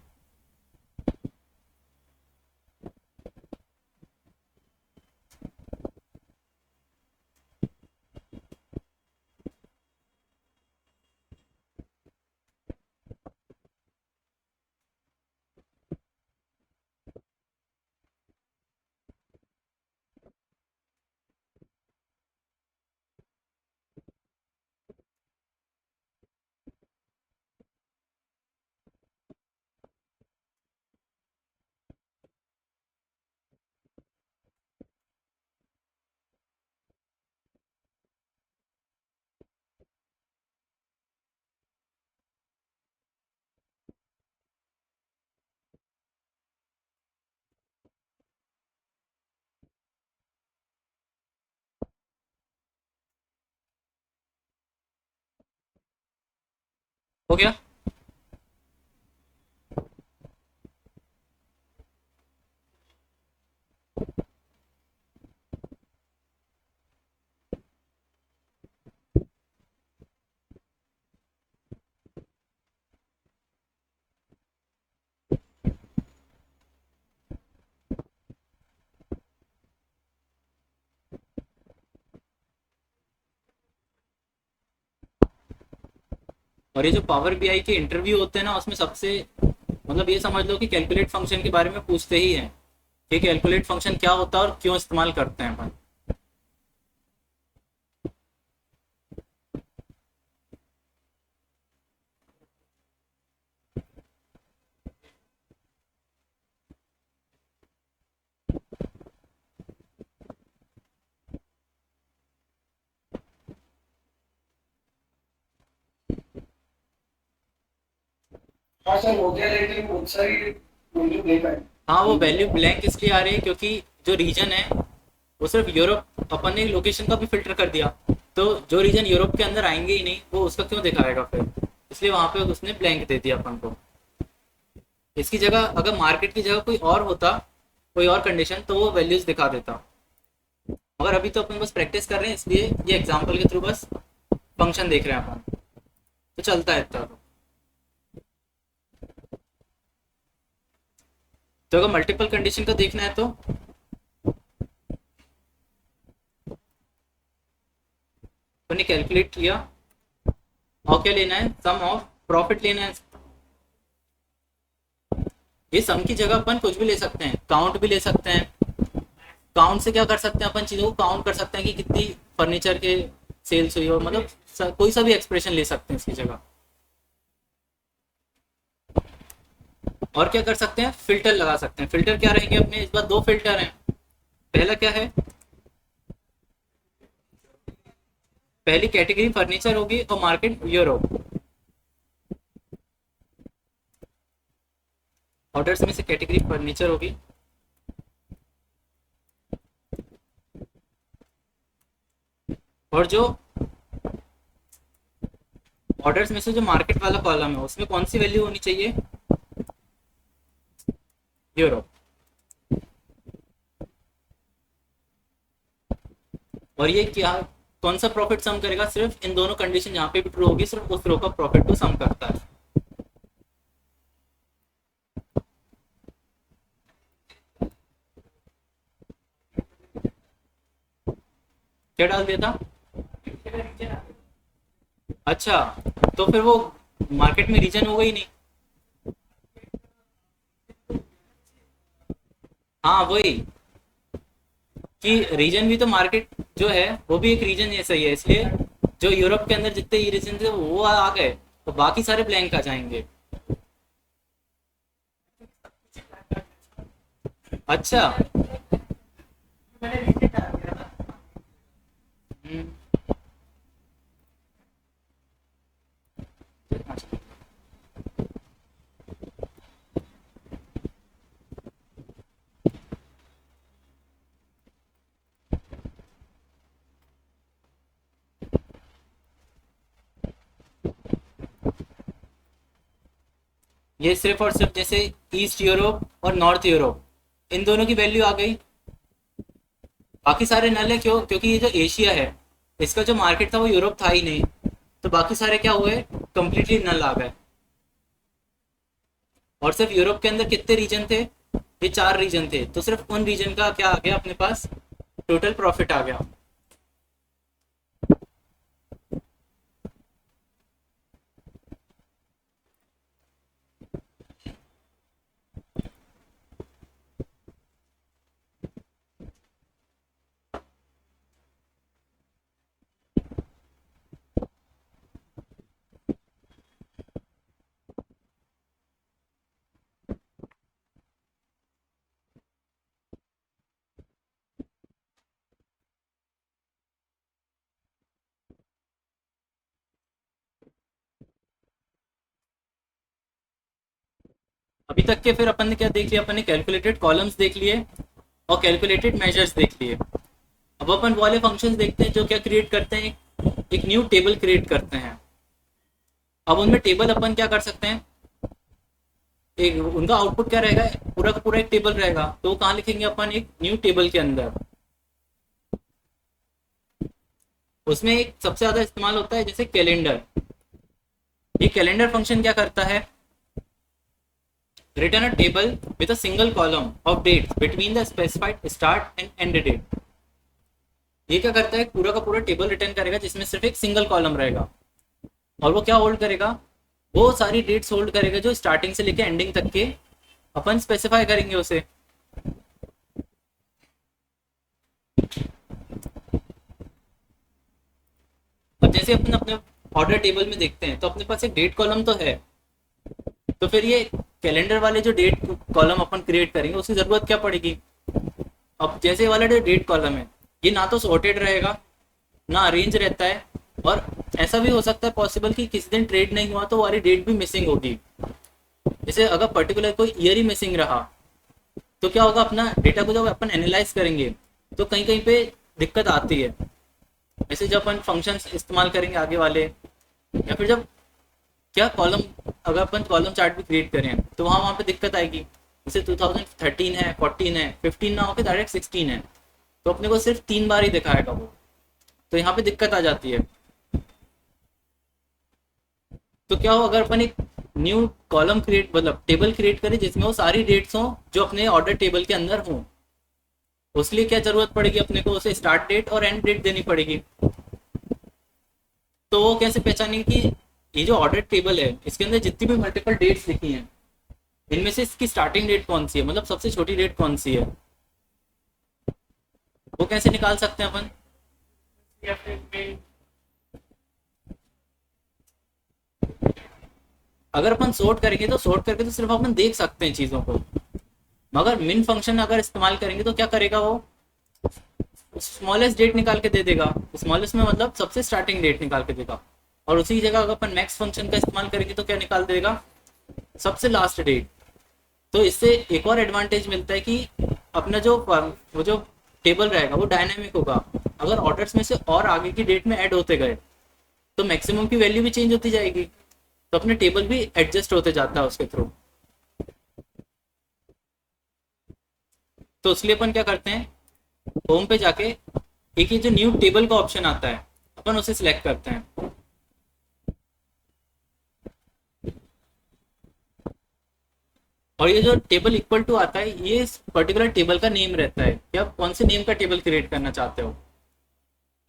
हो गया। और ये जो पावर बीआई के इंटरव्यू होते हैं ना, उसमें सबसे मतलब ये समझ लो कि कैलकुलेट फंक्शन के बारे में पूछते ही हैं कि कैलकुलेट फंक्शन क्या होता है और क्यों इस्तेमाल करते हैं अपन। हाँ सर हो गया, लेकिन बहुत सारी वैल्यू दे पाए। हाँ, वो वैल्यू ब्लैंक इसलिए आ रही है क्योंकि जो रीजन है वो सिर्फ यूरोप, अपन ने लोकेशन का भी फिल्टर कर दिया, तो जो रीजन यूरोप के अंदर आएंगे ही नहीं वो उसका क्यों दिखाएगा फिर, इसलिए वहां पे उसने ब्लैंक दे दिया अपन को। इसकी जगह अगर मार्केट की जगह कोई और होता, कोई और कंडीशन, तो वो वैल्यूज दिखा देता। मगर अभी तो अपन बस प्रैक्टिस कर रहे हैं, इसलिए ये एग्जाम्पल के थ्रू बस फंक्शन देख रहे हैं अपन, तो चलता है इतना तो अगर मल्टीपल कंडीशन का देखना है तो अपन ने कैलकुलेट किया, और क्या लेना है, सम ऑफ प्रॉफिट लेना है। ये सम की जगह अपन कुछ भी ले सकते हैं, काउंट भी ले सकते हैं। काउंट से क्या कर सकते हैं अपन, चीज़ों को काउंट कर सकते हैं कि कितनी फर्नीचर के सेल्स हुई हो, मतलब कोई सा भी एक्सप्रेशन ले सकते हैं इसकी जगह। और क्या कर सकते हैं, फिल्टर लगा सकते हैं। फिल्टर क्या रहेंगे अपने, इस बार दो फिल्टर हैं। पहला क्या है, पहली कैटेगरी फर्नीचर होगी और मार्केट यूरोप। ऑर्डर्स में से कैटेगरी फर्नीचर होगी, और जो ऑर्डर्स में से जो मार्केट वाला कॉलम है उसमें कौन सी वैल्यू होनी चाहिए, यूरोप। और ये क्या कौन सा प्रॉफिट सम करेगा, सिर्फ इन दोनों कंडीशन जहाँ पे भी ट्रू होगी सिर्फ उस रो का प्रॉफिट को सम करता है। क्या डाल दिया था? अच्छा, तो फिर वो मार्केट में रीजन होगा ही नहीं। हाँ वही, कि रीजन भी तो मार्केट जो है वो भी एक रीजन जैसा ही है, इसलिए जो यूरोप के अंदर जितने रीजन थे वो आ गए तो बाकी सारे ब्लैंक आ जाएंगे। अच्छा। मैंने नीचे डाल दिया था। हम्म, ये सिर्फ और सिर्फ जैसे ईस्ट यूरोप और नॉर्थ यूरोप इन दोनों की वैल्यू आ गई, बाकी सारे नल है। क्यों? क्योंकि ये जो एशिया है इसका जो मार्केट था वो यूरोप था ही नहीं, तो बाकी सारे क्या हुए, कंप्लीटली नल आ गए। और सिर्फ यूरोप के अंदर कितने रीजन थे, ये 4 रीजन थे, तो सिर्फ उन रीजन का क्या आ गया अपने पास, टोटल प्रॉफिट आ गया। अभी तक के फिर अपन ने क्या देख लिया, अपन ने कैलकुलेटेड कॉलम्स देख लिए और कैलकुलेटेड मेजर्स देख लिए। अब अपन वाले फंक्शंस देखते हैं जो क्या क्रिएट करते हैं, एक न्यू टेबल क्रिएट करते हैं। अब उनमें टेबल अपन क्या कर सकते हैं, एक उनका आउटपुट क्या रहेगा, पूरा का पूरा एक टेबल रहेगा, तो वो कहाँ लिखेंगे अपन, एक न्यू टेबल के अंदर। उसमें एक सबसे ज्यादा इस्तेमाल होता है जैसे कैलेंडर। ये कैलेंडर फंक्शन क्या करता है, return a table with a single column of dates between the specified start and end date. ये क्या करता है, पूरा का पूरा टेबल रिटर्न करेगा जिसमें सिर्फ एक सिंगल कॉलम रहेगा, और वो क्या होल्ड करेगा, वो सारी डेट्स होल्ड करेगा जो स्टार्टिंग से लेके एंडिंग तक के अपन स्पेसिफाई करेंगे उसे। अब जैसे अपन अपने ऑर्डर टेबल में देखते हैं तो अपने पास एक डेट कॉलम तो है, तो फिर ये कैलेंडर वाले जो डेट कॉलम अपन क्रिएट करेंगे उसकी जरूरत क्या पड़ेगी। अब जैसे वाला जो डेट कॉलम है ये ना तो सॉर्टेड रहेगा ना अरेंज रहता है, और ऐसा भी हो सकता है पॉसिबल कि किसी दिन ट्रेड नहीं हुआ तो वाली डेट भी मिसिंग होगी। जैसे अगर पर्टिकुलर कोई ईयर ही मिसिंग रहा तो क्या होगा, अपना डेटा को जब अपन एनालाइज करेंगे तो कहीं कहीं पे दिक्कत आती है। जैसे जब अपन फंक्शन इस्तेमाल करेंगे आगे वाले, या फिर जब क्या कॉलम, अगर अपन कॉलम चार्ट भी क्रिएट करें तो वहाँ पे दिक्कत आएगी। जैसे 2013 है, 14 है, 15 ना होकर डायरेक्ट 16 है, तो अपने को सिर्फ 3 बार ही दिखाएगा वो, तो यहाँ पे दिक्कत आ जाती है। तो क्या हो, अगर अपन एक न्यू कॉलम क्रिएट, मतलब टेबल क्रिएट करें जिसमें वो सारी डेट्स हों जो अपने ऑर्डर टेबल के अंदर हों, उसके लिए क्या जरूरत पड़ेगी अपने को, उसे स्टार्ट डेट और एंड डेट देनी पड़ेगी। तो वो कैसे पहचानेंगे कि ये जो ऑर्डर टेबल है इसके अंदर जितनी भी मल्टीपल डेट्स लिखी हैं इनमें से इसकी स्टार्टिंग डेट कौन सी है, मतलब सबसे छोटी डेट कौन सी है, वो कैसे निकाल सकते हैं अपन। या फिर मेन अगर अपन सॉर्ट करेंगे तो सॉर्ट करके तो सिर्फ अपन देख सकते हैं चीजों को, मगर मिन फंक्शन अगर इस्तेमाल करेंगे तो क्या करेगा, वो स्मॉलेस्ट डेट निकाल के दे देगा। स्मॉलेस्ट में मतलब सबसे स्टार्टिंग डेट निकाल के देगा, और उसी जगह अगर अपन मैक्स फंक्शन का इस्तेमाल करेंगे तो क्या निकाल देगा, सबसे लास्ट डेट। तो इससे एक और एडवांटेज मिलता है कि अपना जो वो जो टेबल रहेगा वो डायनामिक होगा। अगर ऑर्डर्स में से और आगे की डेट में ऐड होते गए तो मैक्सिमम की वैल्यू भी चेंज होती जाएगी, तो अपने टेबल भी एडजस्ट होते जाता है उसके थ्रू। तो इसलिए अपन क्या करते हैं, होम पे जाके एक ये जो न्यू टेबल का ऑप्शन आता है अपन उसे सिलेक्ट करते हैं। और ये जो टेबल इक्वल टू आता है, ये इस पर्टिकुलर टेबल का नेम रहता है कि आप कौन से नेम का टेबल क्रिएट करना चाहते हो।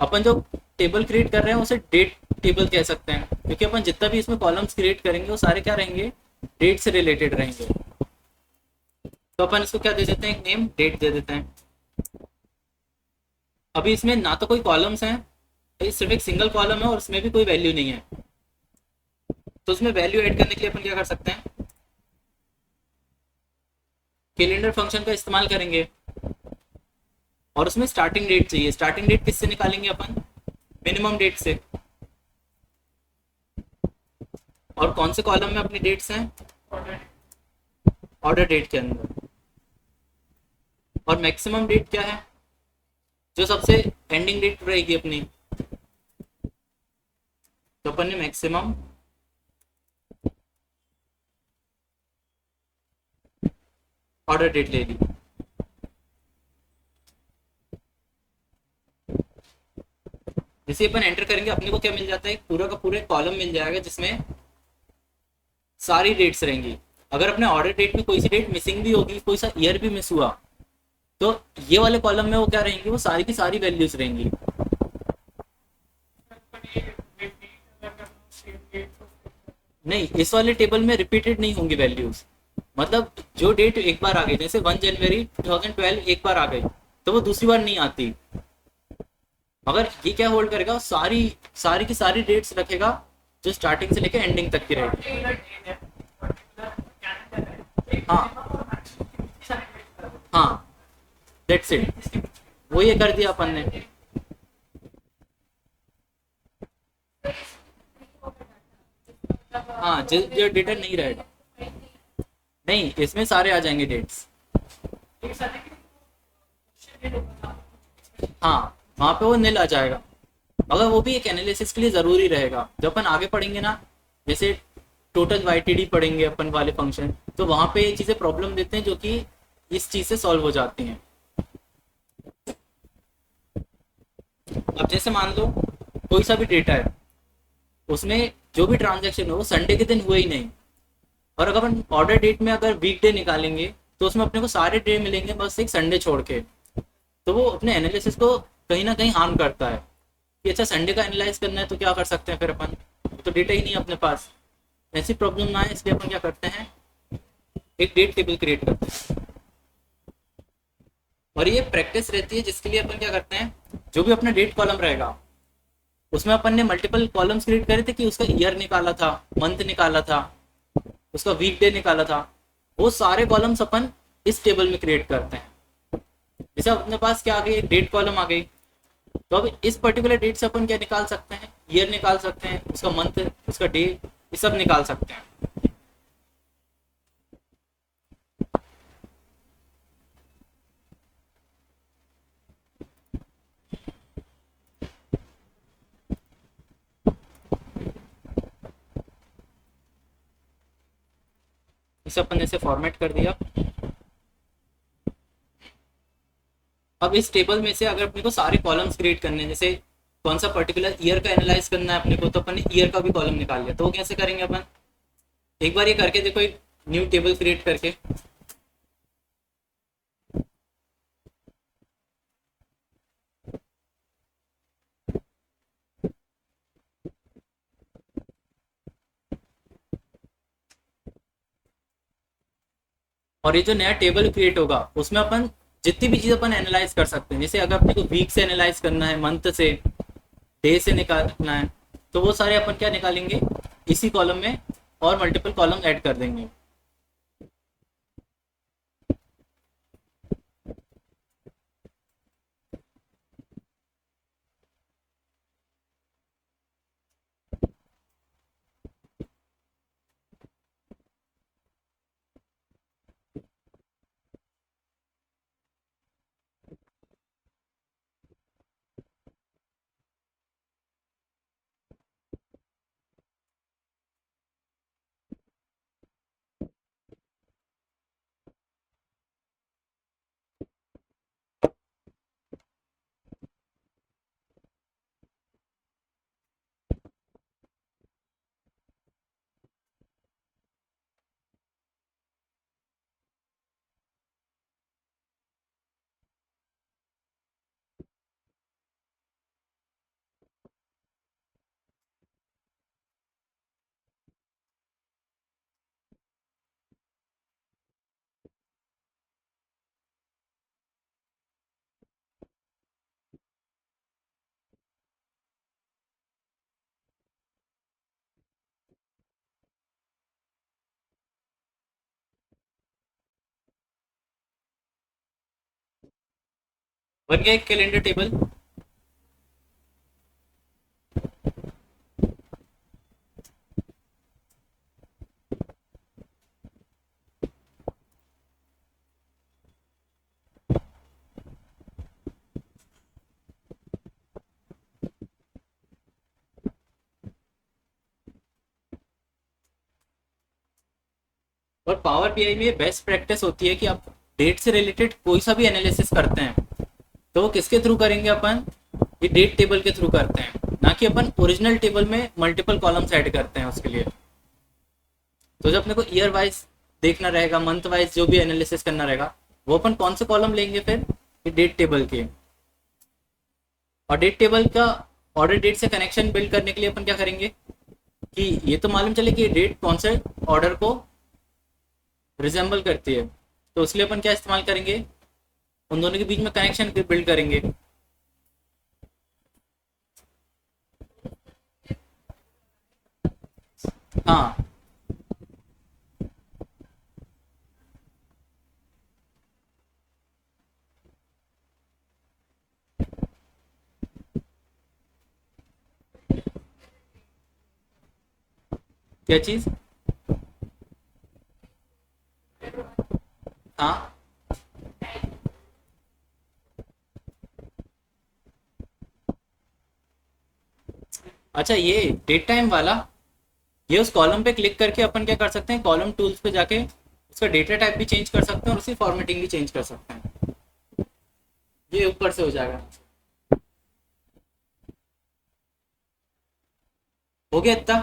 अपन जो टेबल क्रिएट कर रहे हैं उसे डेट टेबल कह सकते हैं, क्योंकि अपन जितना भी इसमें कॉलम्स क्रिएट करेंगे वो सारे क्या रहेंगे, डेट से रिलेटेड रहेंगे। तो अपन इसको क्या दे देते हैं, एक नेम डेट दे देते हैं। अभी इसमें ना तो कोई कॉलम्स हैं, ये सिर्फ एक सिंगल कॉलम है और उसमें भी कोई वैल्यू नहीं है। तो उसमें वैल्यू ऐड करने के लिए अपन क्या कर सकते हैं, कैलेंडर फंक्शन का इस्तेमाल करेंगे। और उसमें स्टार्टिंग डेट चाहिए। स्टार्टिंग डेट किससे निकालेंगे अपन, मिनिमम डेट से। और कौन से कॉलम में अपनी डेट्स हैं, ऑर्डर डेट के अंदर। और मैक्सिमम डेट क्या है, जो सबसे एंडिंग डेट रहेगी अपनी। तो अपन ने मैक्सिमम ऑर्डर डेट ले ली। जैसे अपन एंटर करेंगे अपने को क्या मिल जाता है, पूरा का पूरा कॉलम मिल जाएगा जिसमें सारी डेट्स रहेंगी। अगर अपने ऑर्डर डेट में कोई सी डेट मिसिंग भी होगी, कोई सा ईयर भी मिस हुआ, तो ये वाले कॉलम में वो क्या रहेंगी, वो सारी की सारी वैल्यूज रहेंगी। नहीं, इस वाले टेबल में रिपीटेड नहीं होंगी वैल्यूज। मतलब जो डेट एक बार आ गई, जैसे 1 जनवरी 2012 एक बार आ गई, तो वो दूसरी बार नहीं आती। मगर ये क्या होल्ड करेगा, सारी सारी की सारी डेट्स रखेगा, जो स्टार्टिंग से लेकर एंडिंग तक की रहेगी। हाँ हाँ, दैट्स इट। वो ये कर दिया अपन ने। हाँ, जो जो डेटा नहीं रहेगा, नहीं इसमें सारे आ जाएंगे डेट्स। हाँ, वहां पे वो नील आ जाएगा। मगर वो भी एक एनालिसिस के लिए जरूरी रहेगा। जब अपन आगे पढ़ेंगे ना, जैसे टोटल वाईटीडी पढ़ेंगे अपन वाले फंक्शन, तो वहां पे ये चीजें प्रॉब्लम देते हैं जो कि इस चीज से सॉल्व हो जाती हैं। अब जैसे मान लो कोई सा भी डेटा है, उसमें जो भी ट्रांजेक्शन हो वो संडे के दिन हुए ही नहीं। और अगर अपन ऑर्डर डेट में अगर वीक डे निकालेंगे, तो उसमें अपने को सारे डे मिलेंगे बस एक संडे छोड़ के। तो वो अपने एनालिसिस को कहीं ना कहीं हार्म करता है कि अच्छा संडे का एनालाइज करना है तो क्या कर सकते हैं फिर अपन, तो डेटा ही नहीं है अपने पास। ऐसी प्रॉब्लम ना है, इसलिए अपन क्या करते हैं, एक डेट टेबल क्रिएट करते हैं। और ये प्रैक्टिस रहती है जिसके लिए अपन क्या करते हैं, जो भी अपना डेट कॉलम रहेगा उसमें अपन ने मल्टीपल कॉलम्स क्रिएट करे थे कि उसका ईयर निकाला था, मंथ निकाला था, उसका वीक डे निकाला था। वो सारे कॉलम्स अपन इस टेबल में क्रिएट करते हैं। जैसे अपने पास क्या आ गई, एक डेट कॉलम आ गई, तो अब इस पर्टिकुलर डेट से अपन क्या निकाल सकते हैं, ईयर निकाल सकते हैं, उसका मंथ, उसका डे, ये सब निकाल सकते हैं। इसे अपन ऐसे फॉर्मेट कर दिया। अब इस टेबल में से अगर अपने को सारे कॉलम्स क्रिएट करने हैं, जैसे कौन सा पर्टिकुलर ईयर का एनालाइज करना है अपने को, तो अपन ने ईयर का भी कॉलम निकाल लिया। तो वो कैसे करेंगे अपन, एक बार ये करके देखो, एक न्यू टेबल क्रिएट करके। और ये जो नया टेबल क्रिएट होगा उसमें अपन जितनी भी चीज अपन एनालाइज कर सकते हैं, जैसे अगर अपने को वीक से एनालाइज करना है, मंथ से, डे से निकालना है, तो वो सारे अपन क्या निकालेंगे इसी कॉलम में, और मल्टीपल कॉलम ऐड कर देंगे। बन गया एक कैलेंडर टेबल। और पावर बीआई में बेस्ट प्रैक्टिस होती है कि आप डेट से रिलेटेड कोई सा भी एनालिसिस करते हैं तो वो किसके थ्रू करेंगे अपन, ये डेट टेबल के थ्रू करते हैं, ना कि अपन ओरिजिनल टेबल में मल्टीपल कॉलम्स ऐड करते हैं उसके लिए। तो जब अपने को ईयर वाइज देखना रहेगा, मंथ वाइज जो भी एनालिसिस करना रहेगा, वो अपन कौन से कॉलम लेंगे फिर, ये डेट टेबल के। और डेट टेबल का ऑर्डर डेट से कनेक्शन बिल्ड करने के लिए अपन क्या करेंगे कि ये तो मालूम चले कि डेट कौन से ऑर्डर को रिजेंबल करती है, तो उसके लिए अपन क्या इस्तेमाल करेंगे, उन दोनों के बीच में कनेक्शन बिल्ड करेंगे। हाँ, क्या चीज। हाँ, अच्छा ये डेट टाइम वाला, ये उस कॉलम पे क्लिक करके अपन क्या कर सकते हैं, कॉलम टूल्स पे जाके उसका डेटा टाइप भी चेंज कर सकते हैं और उसकी फॉर्मेटिंग भी चेंज कर सकते हैं। ये ऊपर से हो जाएगा। हो गया इतना।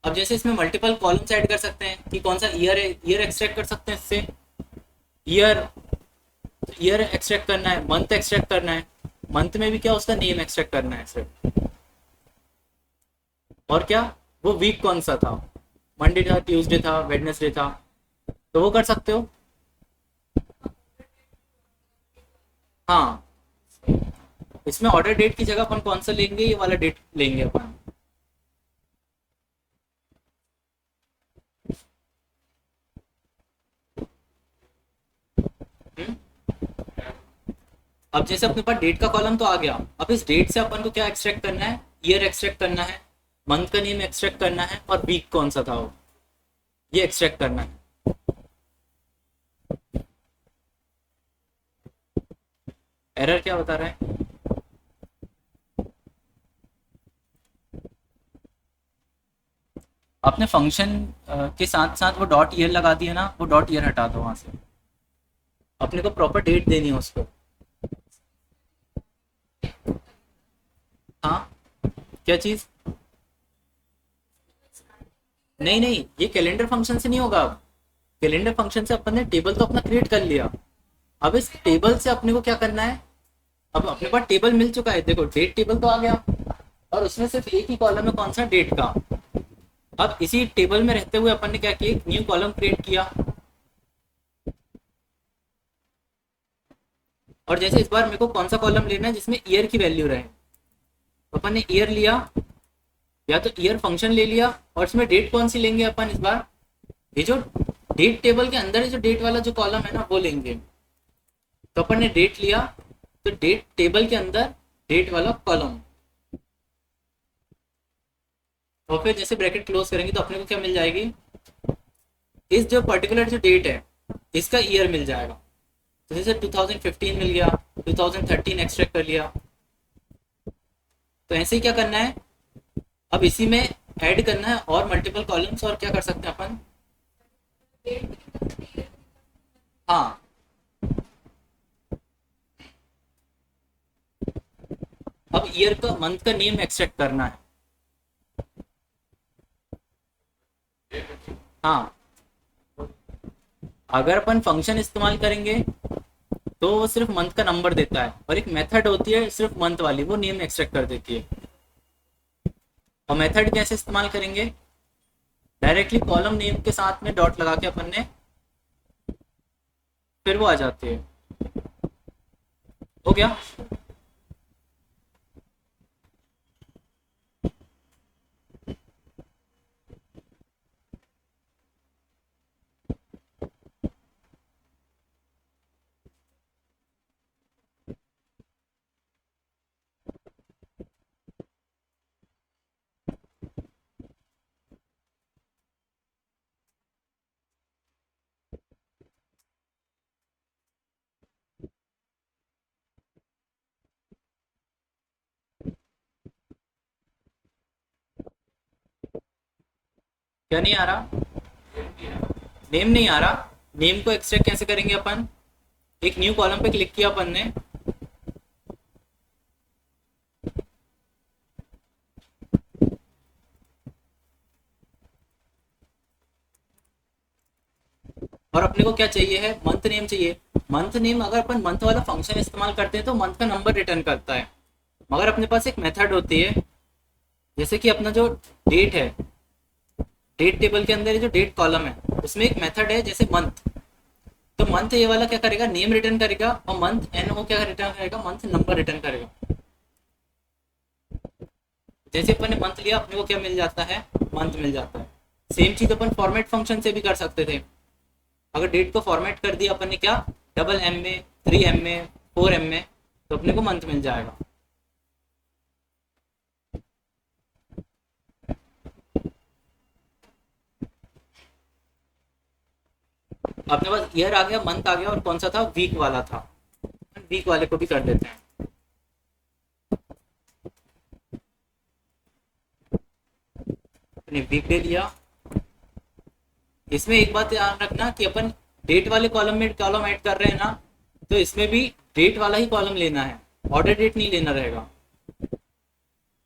अब जैसे इसमें मल्टीपल कॉलम्स ऐड कर सकते हैं कि कौन सा ईयर है, ईयर एक्सट्रैक्ट कर सकते हैं इससे, ईयर, ईयर एक्सट्रैक्ट करना है, मंथ एक्सट्रैक्ट करना है, मंथ में भी क्या उसका नेम एक्सट्रैक्ट करना है सिर्फ, और क्या वो वीक कौन सा था, मंडे था, ट्यूसडे था, वेडनेसडे था, तो वो कर सकते हो। हाँ, इसमें ऑर्डर डेट की जगह अपन कौन सा लेंगे, ये वाला डेट लेंगे अपन। हम्म? अब जैसे अपने पास डेट का कॉलम तो आ गया, अब इस डेट से अपन को क्या एक्सट्रैक्ट करना है, ईयर एक्सट्रैक्ट करना है, मंथ का नेम एक्सट्रैक्ट करना है, और वीक कौन सा था वो, ये एक्सट्रैक्ट करना है। एरर क्या बता रहा है। आपने फंक्शन के साथ साथ वो डॉट ईयर लगा दिया ना, वो डॉट ईयर हटा दो वहां से, अपने को प्रॉपर डेट देनी है उसको। हाँ, क्या चीज। नहीं नहीं, ये कैलेंडर फंक्शन से नहीं होगा। अब कैलेंडर फंक्शन से अपन ने टेबल तो अपना क्रिएट कर लिया, अब इस टेबल से अपने को क्या करना है, अब अपने पास टेबल मिल चुका है, देखो डेट टेबल तो आ गया, और उसमें सिर्फ एक ही कॉलम है, कौन सा, डेट का। अब इसी टेबल में रहते हुए अपन ने क्या किया, न्यू कॉलम क्रिएट किया, और जैसे इस बार मेरे को कौन सा कॉलम लेना है जिसमें ईयर की वैल्यू रहे, तो अपन ने ईयर लिया, या तो ईयर फंक्शन ले लिया, और इसमें डेट कौन सी लेंगे अपन इस बार, ये जो डेट टेबल के अंदर जो डेट वाला जो कॉलम है ना वो लेंगे। तो अपन ने डेट लिया, तो डेट टेबल के अंदर डेट वाला कॉलम, और फिर जैसे ब्रैकेट क्लोज करेंगे तो अपने को क्या मिल जाएगी, इस जो पर्टिकुलर जो डेट है इसका ईयर मिल जाएगा। तो जैसे 2015 मिल गया, 2013 एक्सट्रैक्ट कर लिया। तो ऐसे ही क्या करना है, अब इसी में ऐड करना है और मल्टीपल कॉलम्स, और क्या कर सकते हैं अपन। हाँ, अब ईयर का, मंथ का नेम एक्सट्रैक्ट करना है। हाँ, अगर अपन फंक्शन इस्तेमाल करेंगे तो वो सिर्फ मंथ का नंबर देता है, और एक मेथड होती है सिर्फ मंथ वाली, वो नेम एक्सट्रैक्ट कर देती है। और मेथड कैसे इस्तेमाल करेंगे, डायरेक्टली कॉलम नेम के साथ में डॉट लगा के अपन ने, फिर वो आ जाती है। हो गया। क्या नहीं आ रहा? नेम नहीं आ रहा। नेम को एक्सट्रैक्ट कैसे करेंगे अपन? एक न्यू कॉलम पे क्लिक किया अपन ने, और अपने को क्या चाहिए है? मंथ नेम चाहिए। मंथ नेम अगर अपन मंथ वाला फंक्शन इस्तेमाल करते हैं तो मंथ का नंबर रिटर्न करता है, मगर अपने पास एक मेथड होती है, जैसे कि अपना जो डेट है, डेट टेबल के अंदर जो डेट कॉलम है उसमें एक मेथड है जैसे मंथ। तो मंथ ये वाला क्या करेगा? नेम रिटर्न करेगा, और मंथ एन ओ क्या रिटर्न करेगा? मंथ नंबर रिटर्न करेगा। जैसे अपन ने मंथ लिया, अपने को क्या मिल जाता है? मंथ मिल जाता है। सेम चीज अपन फॉर्मेट फंक्शन से भी कर सकते थे। अगर डेट को फॉर्मेट कर दिया अपन ने, क्या डबल एम में, 3M में, 4M में, तो अपने को मंथ मिल जाएगा। अपने पास ईयर आ गया, मंथ आ गया, और कौन सा था? वीक वाला था। वीक वाले को भी कर देते हैं। अपने वीक डे लिया। इसमें एक बात ध्यान रखना कि अपन डेट वाले कॉलम में कॉलम ऐड कर रहे हैं ना, तो इसमें भी डेट वाला ही कॉलम लेना है, ऑर्डर डेट नहीं लेना रहेगा,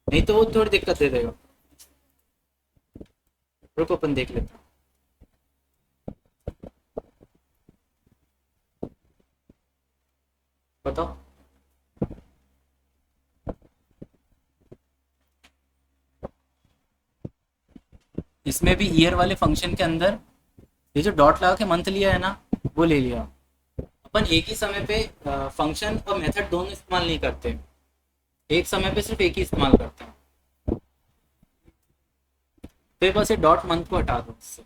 नहीं तो वो थोड़ी दिक्कत दे देगा। रुको अपन देख लेते हैं। बताओ। इसमें भी ईयर वाले फंक्शन के अंदर ये जो डॉट लगा के मंथ लिया है ना, वो ले लिया। अपन एक ही समय पे फंक्शन और मेथड दोनों इस्तेमाल नहीं करते, एक समय पे सिर्फ एक ही इस्तेमाल करते हैं। तो बस ये डॉट मंथ को हटा दो इससे।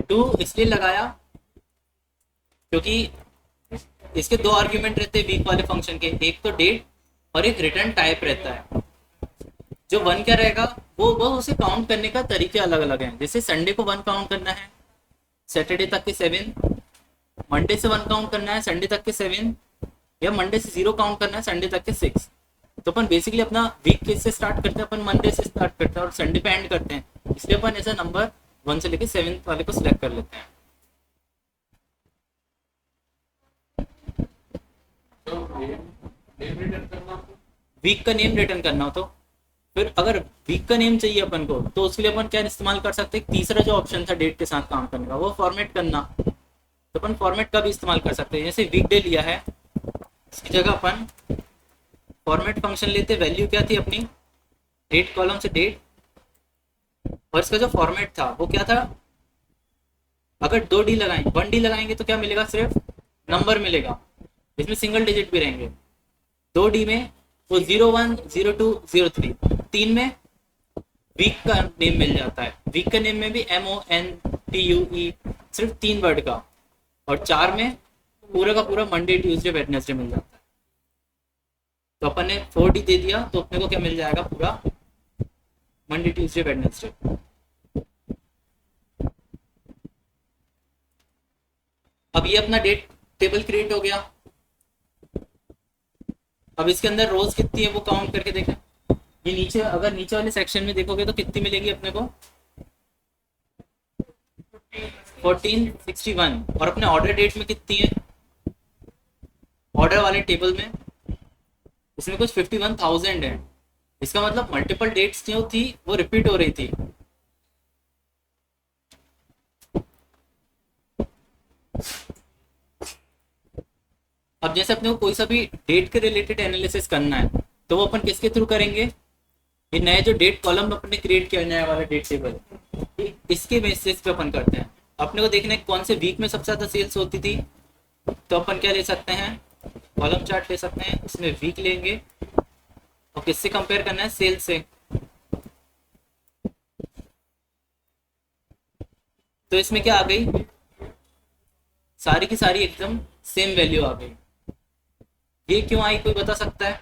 टू इसलिए लगाया क्योंकि इसके दो आर्ग्यूमेंट रहते हैं वीक वाले फंक्शन के, एक तो डेट और एक रिटर्न टाइप रहता है। जो वन क्या रहेगा, वो उसे काउंट करने का तरीके अलग अलग हैं। जैसे संडे को वन काउंट करना है, सैटरडे तक के 7, मंडे से वन काउंट करना है संडे तक के 7, या मंडे से 0 काउंट करना है संडे तक के 6। तो अपन बेसिकली अपना वीक किस से स्टार्ट करते हैं? अपन मंडे से स्टार्ट करते हैं और संडे पे एंड करते हैं, इसलिए अपन ऐसा नंबर 1 से लेके 7 वाले को सिलेक्ट कर लेते हैं। वीक का नेम रिटर्न करना हो तो फिर अगर वीक का नेम चाहिए अपन को, तो उसके लिए अपन क्या इस्तेमाल कर सकते हैं? तीसरा जो ऑप्शन था डेट के साथ काम करने का, वो फॉर्मेट करना। तो अपन फॉर्मेट का भी इस्तेमाल कर सकते हैं। जैसे वीक डे लिया है, इसकी जगह अपन फॉर्मेट फंक्शन लेते। वैल्यू क्या थी अपनी? डेट कॉलम से डेट, और इसका जो फॉर्मेट था वो क्या था? अगर 2D लगाएंगे, 1D लगाएंगे तो क्या मिलेगा? सिर्फ नंबर मिलेगा, इसमें सिंगल डिजिट भी रहेंगे। 2D में वो 01, 02, 03, 3 में वीक का नेम मिल जाता है। वीक का नेम में भी MONTUE, सिर्फ 3 वर्ड का, और 4 में पूरा का पूरा मंडे, ट्यूसडे, वेडनेसडे मिल जाता है। तो अपन ने 4D दे दिया, तो अपने को क्या मिल जाएगा? पूरा मंडे, ट्यूसडे, वेडनेसडे। अब ये अपना डेट टेबल क्रिएट हो गया। अब इसके अंदर रोज कितनी है वो काउंट करके देखें। ये नीचे, अगर नीचे वाले सेक्शन में देखोगे तो कितनी मिलेगी अपने को? 1461। और अपने ऑर्डर डेट में कितनी है? ऑर्डर वाले टेबल में इसमें कुछ 51,000 है। इसका मतलब मल्टीपल डेट्स जो थी वो रिपीट हो रही थी। अब जैसे अपने को कोई सा भी डेट के रिलेटेड एनालिसिस करना है, तो वो अपन किसके थ्रू करेंगे? ये नया जो डेट कॉलम अपने क्रिएट किया, नया वाला डेट टेबल, इसके बेसिस पे अपन करते हैं। अपने को देखना है कौन से वीक में सबसे ज्यादा सेल्स होती थी, तो अपन क्या ले सकते हैं? कॉलम चार्ट ले सकते हैं, इसमें वीक लेंगे और किससे कंपेयर करना है? सेल्स से। तो इसमें क्या आ गई? सारी की सारी एकदम सेम वैल्यू आ गई। ये क्यों आई, कोई बता सकता है?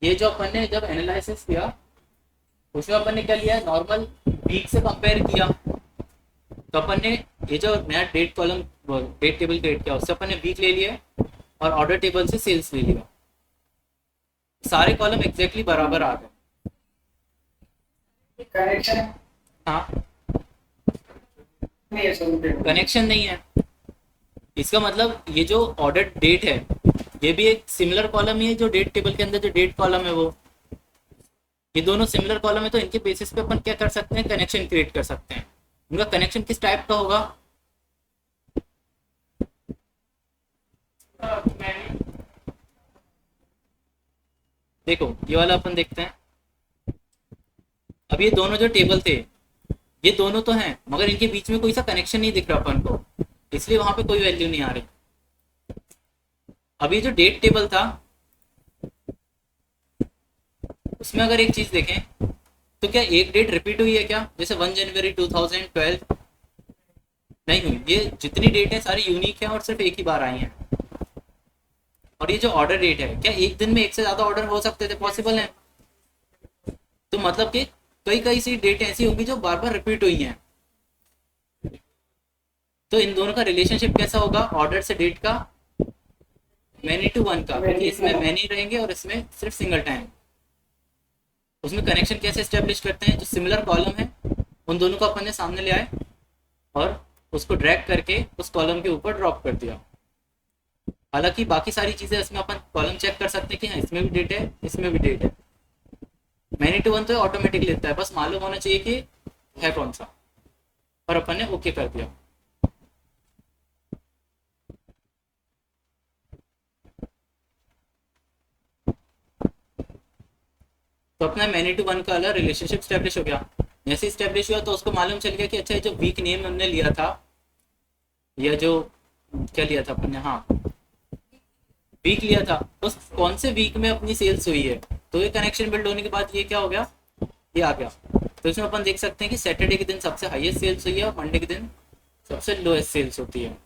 ये जो अपन ने जब एनालिसिस किया उसमें अपन ने क्या लिया? नॉर्मल वीक से कंपेयर किया, तो अपन ने ये जो नया date column date table create किया उससे अपन ने वीक ले लिया और ऑर्डर टेबल से सेल्स ले लिया, सारे कॉलम एग्जैक्टली बराबर आ गए। कनेक्शन हाँ, नहीं है सर। कनेक्शन नहीं है, इसका मतलब ये जो ऑर्डर डेट है ये भी एक सिमिलर कॉलम ही है, जो डेट टेबल के अंदर जो डेट कॉलम है वो, ये दोनों सिमिलर कॉलम है, तो इनके बेसिस पे अपन क्या कर सकते हैं, कनेक्शन क्रिएट कर सकते हैं। उनका कनेक्शन किस टाइप का होगा, देखो ये वाला अपन देखते हैं। अब ये दोनों जो टेबल थे ये दोनों तो हैं मगर इनके बीच में कोई सा कनेक्शन नहीं दिख रहा अपन को, इसलिए वहां पे कोई वैल्यू नहीं आ रही। अब ये जो डेट टेबल था उसमें अगर एक चीज देखें तो क्या एक डेट रिपीट हुई है क्या, जैसे 1 जनवरी 2012 नहीं हुई, ये जितनी डेट है सारी यूनिक है और सिर्फ एक ही बार आई हैं। और ये जो ऑर्डर डेट है, क्या एक दिन में एक से ज्यादा ऑर्डर हो सकते थे, पॉसिबल है? तो मतलब कि कई कई सी डेट ऐसी होंगी जो बार बार रिपीट हुई हैं, तो इन दोनों का रिलेशनशिप कैसा होगा, ऑर्डर से डेट का मैनी टू वन का, क्योंकि इसमें मैनी रहेंगे और इसमें सिर्फ सिंगल टाइम। उसमें कनेक्शन कैसे स्टेब्लिश करते हैं, जो सिमिलर कॉलम है उन दोनों को अपन ने सामने ले आए और उसको ड्रैग करके उस कॉलम के ऊपर ड्रॉप कर दिया। हालांकि बाकी सारी चीजें इसमें अपन कॉलम चेक कर सकते हैं कि हाँ इसमें भी डेट है इसमें भी डेट है, मैनी टू वन तो ऑटोमेटिक लेता है, बस मालूम होना चाहिए कि है कौन सा, और अपन ने ओके कर दिया। तो अपना मैनी टू वन का अलग रिलेशनशिप स्टैब्लिश हो गया। जैसे स्टैब्लिश हुआ तो उसको मालूम चल गया कि अच्छा ये जो वीक नेम हमने लिया था, या जो क्या लिया था अपन ने, हाँ वीक लिया था, उस कौन से वीक में अपनी सेल्स हुई है, तो ये कनेक्शन बिल्ड होने के बाद ये क्या हो गया, ये आ गया। तो इसमें अपन देख सकते हैं कि सैटरडे के दिन सबसे हाईएस्ट सेल्स हुई है और मंडे के दिन सबसे लोएस्ट सेल्स होती है।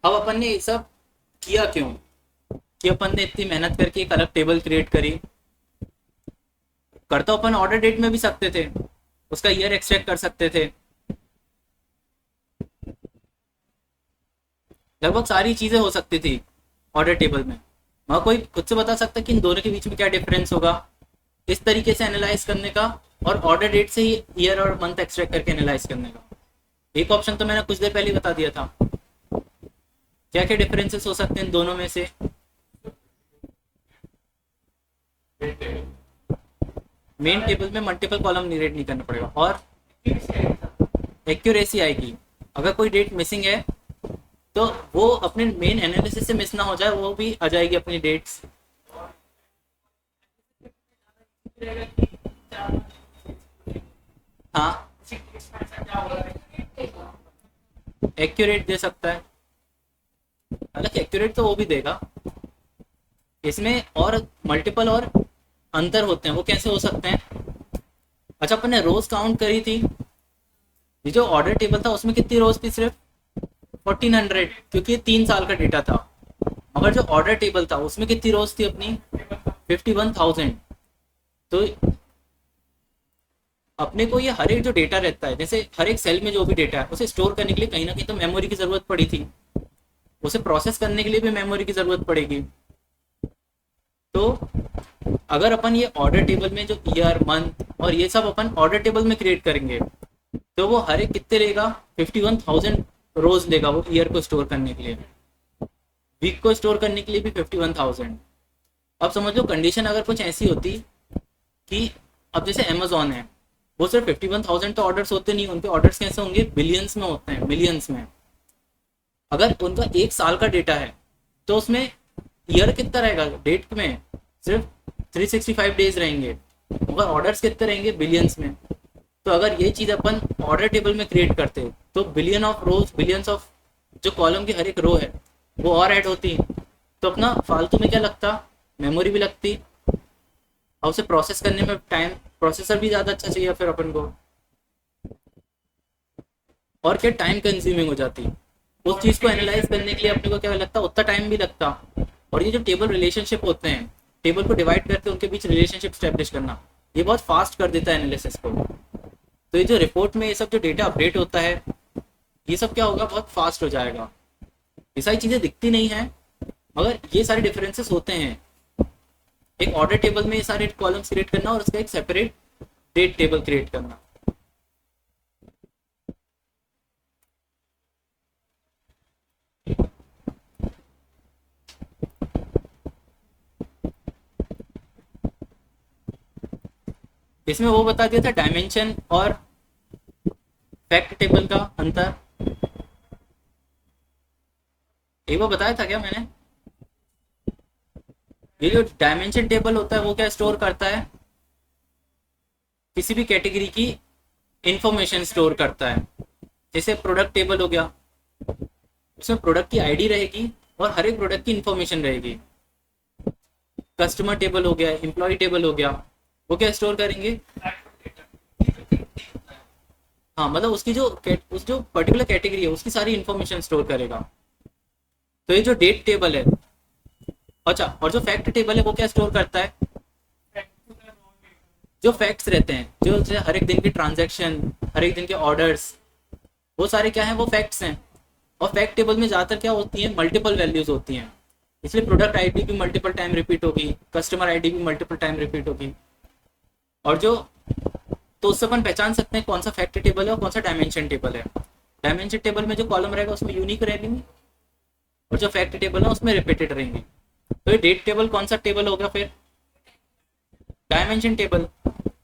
अब अपन ने ये सब किया क्यों, कि अपन ने इतनी मेहनत करके एक अलग टेबल क्रिएट करी। कर तो अपन ऑर्डर डेट में भी सकते थे, उसका ईयर एक्सट्रैक्ट कर सकते थे, लगभग सारी चीजें हो सकती थी ऑर्डर टेबल में, मगर कोई खुद से बता सकता कि इन दोनों के बीच में क्या डिफरेंस होगा, इस तरीके से एनालाइज करने का, और ऑर्डर डेट से ही ईयर और मंथ एक्सट्रैक्ट करके एनालाइज करने का। एक ऑप्शन तो मैंने कुछ देर पहले बता दिया था, क्या क्या डिफरेंसेस हो सकते हैं इन दोनों में से। मेन टेबल में मल्टीपल कॉलम क्रिएट नहीं करना पड़ेगा, और एक्यूरेसी आएगी। अगर कोई डेट मिसिंग है तो वो अपने मेन एनालिसिस से मिस ना हो जाए, वो भी आ जाएगी अपनी डेट्स। हाँ, एक्यूरेट दे सकता है, हालांकि एक्यूरेट तो वो भी देगा, इसमें और मल्टीपल और अंतर होते हैं, वो कैसे हो सकते हैं। अच्छा, अपन ने रोज काउंट करी थी, ये जो ऑर्डर टेबल था उसमें कितनी रोज थी, सिर्फ 1400, क्योंकि ये 3 साल का डेटा था। मगर जो ऑर्डर टेबल था उसमें कितनी रोज थी अपनी, 51,000। तो अपने को ये हर एक जो डेटा रहता है, जैसे हर एक सेल में जो भी डेटा है उसे स्टोर करने के लिए कहीं ना कहीं तो मेमोरी की जरूरत पड़ी थी, उसे प्रोसेस करने के लिए भी मेमोरी की जरूरत पड़ेगी। तो अगर अपन ये ऑर्डर टेबल में जो ईयर मंथ और ये सब अपन ऑर्डर टेबल में क्रिएट करेंगे तो वो हर एक कितने लेगा, 51,000 रोज लेगा वो ईयर को स्टोर करने के लिए, वीक को स्टोर करने के लिए भी 51,000। अब समझ लो कंडीशन अगर कुछ ऐसी होती कि अब जैसे अमेजोन है, वो सिर्फ 51,000 तो ऑर्डर्स होते नहीं, उनके ऑर्डर्स कैसे होंगे, बिलियंस में होते हैं, मिलियंस में। अगर उनका 1 साल का डेटा है तो उसमें ईयर कितना रहेगा, डेट में सिर्फ 365 डेज रहेंगे, मगर ऑर्डर्स कितने रहेंगे, बिलियंस में। तो अगर ये चीज अपन ऑर्डर टेबल में क्रिएट करते तो billion of rose, billions of जो कॉलम की हर एक रो है वो और ऐड होती, तो अपना फालतू में क्या लगता, मेमोरी भी लगती, और उसे प्रोसेस करने में टाइम, प्रोसेसर भी ज़्यादा अच्छा चाहिए फिर अपन को, और क्या टाइम कंज्यूमिंग हो जाती। उस चीज़ को एनालाइज करने के लिए अपने को क्या लगता, उतना टाइम भी लगता। और ये जो टेबल रिलेशनशिप होते हैं, टेबल को डिवाइड करके उनके बीच रिलेशनशिप स्टैब्लिश करना, ये बहुत फास्ट कर देता है एनालिसिस को। तो ये जो रिपोर्ट में ये सब जो डेटा अपडेट होता है, ये सब क्या होगा, बहुत फास्ट हो जाएगा। ये सारी चीज़ें दिखती नहीं है, मगर ये सारे डिफरेंसेस होते हैं। एक ऑर्डर टेबल में ये सारे कॉलम्स क्रिएट करना और उसका एक सेपरेट डेट टेबल क्रिएट करना। इसमें वो बता दिया था डायमेंशन और फैक्ट टेबल का अंतर, एक बार बताया था क्या मैंने? ये जो डायमेंशन टेबल होता है वो क्या स्टोर करता है, किसी भी कैटेगरी की इंफॉर्मेशन स्टोर करता है। जैसे प्रोडक्ट टेबल हो गया, उसमें प्रोडक्ट की आईडी रहेगी और हर एक प्रोडक्ट की इंफॉर्मेशन रहेगी। कस्टमर टेबल हो गया, एम्प्लॉय टेबल हो गया, वो क्या स्टोर करेंगे, हाँ मतलब उसकी जो उस जो पर्टिकुलर कैटेगरी है उसकी सारी इंफॉर्मेशन स्टोर करेगा। तो ये जो डेट टेबल है, अच्छा, और जो फैक्ट टेबल है वो क्या स्टोर करता है, जो फैक्ट्स रहते हैं, जो जैसे हर एक दिन के ट्रांजैक्शन, हर एक दिन के ऑर्डर्स, वो सारे क्या हैं, वो फैक्ट्स हैं। और फैक्ट टेबल में ज़्यादातर क्या होती है, मल्टीपल वैल्यूज होती हैं, इसलिए प्रोडक्ट आईडी भी मल्टीपल टाइम रिपीट होगी, कस्टमर आईडी भी मल्टीपल टाइम रिपीट होगी। और जो तो उससे अपन पहचान सकते हैं कौन सा फैक्ट टेबल है और कौन सा डायमेंशन टेबल है। डायमेंशन टेबल में जो कॉलम रहेगा उसमें यूनिक रहेंगे और जो फैक्ट टेबल है उसमें रिपीटेड रहेंगे। तो ये डेट टेबल कौन सा टेबल होगा फिर, डायमेंशन टेबल।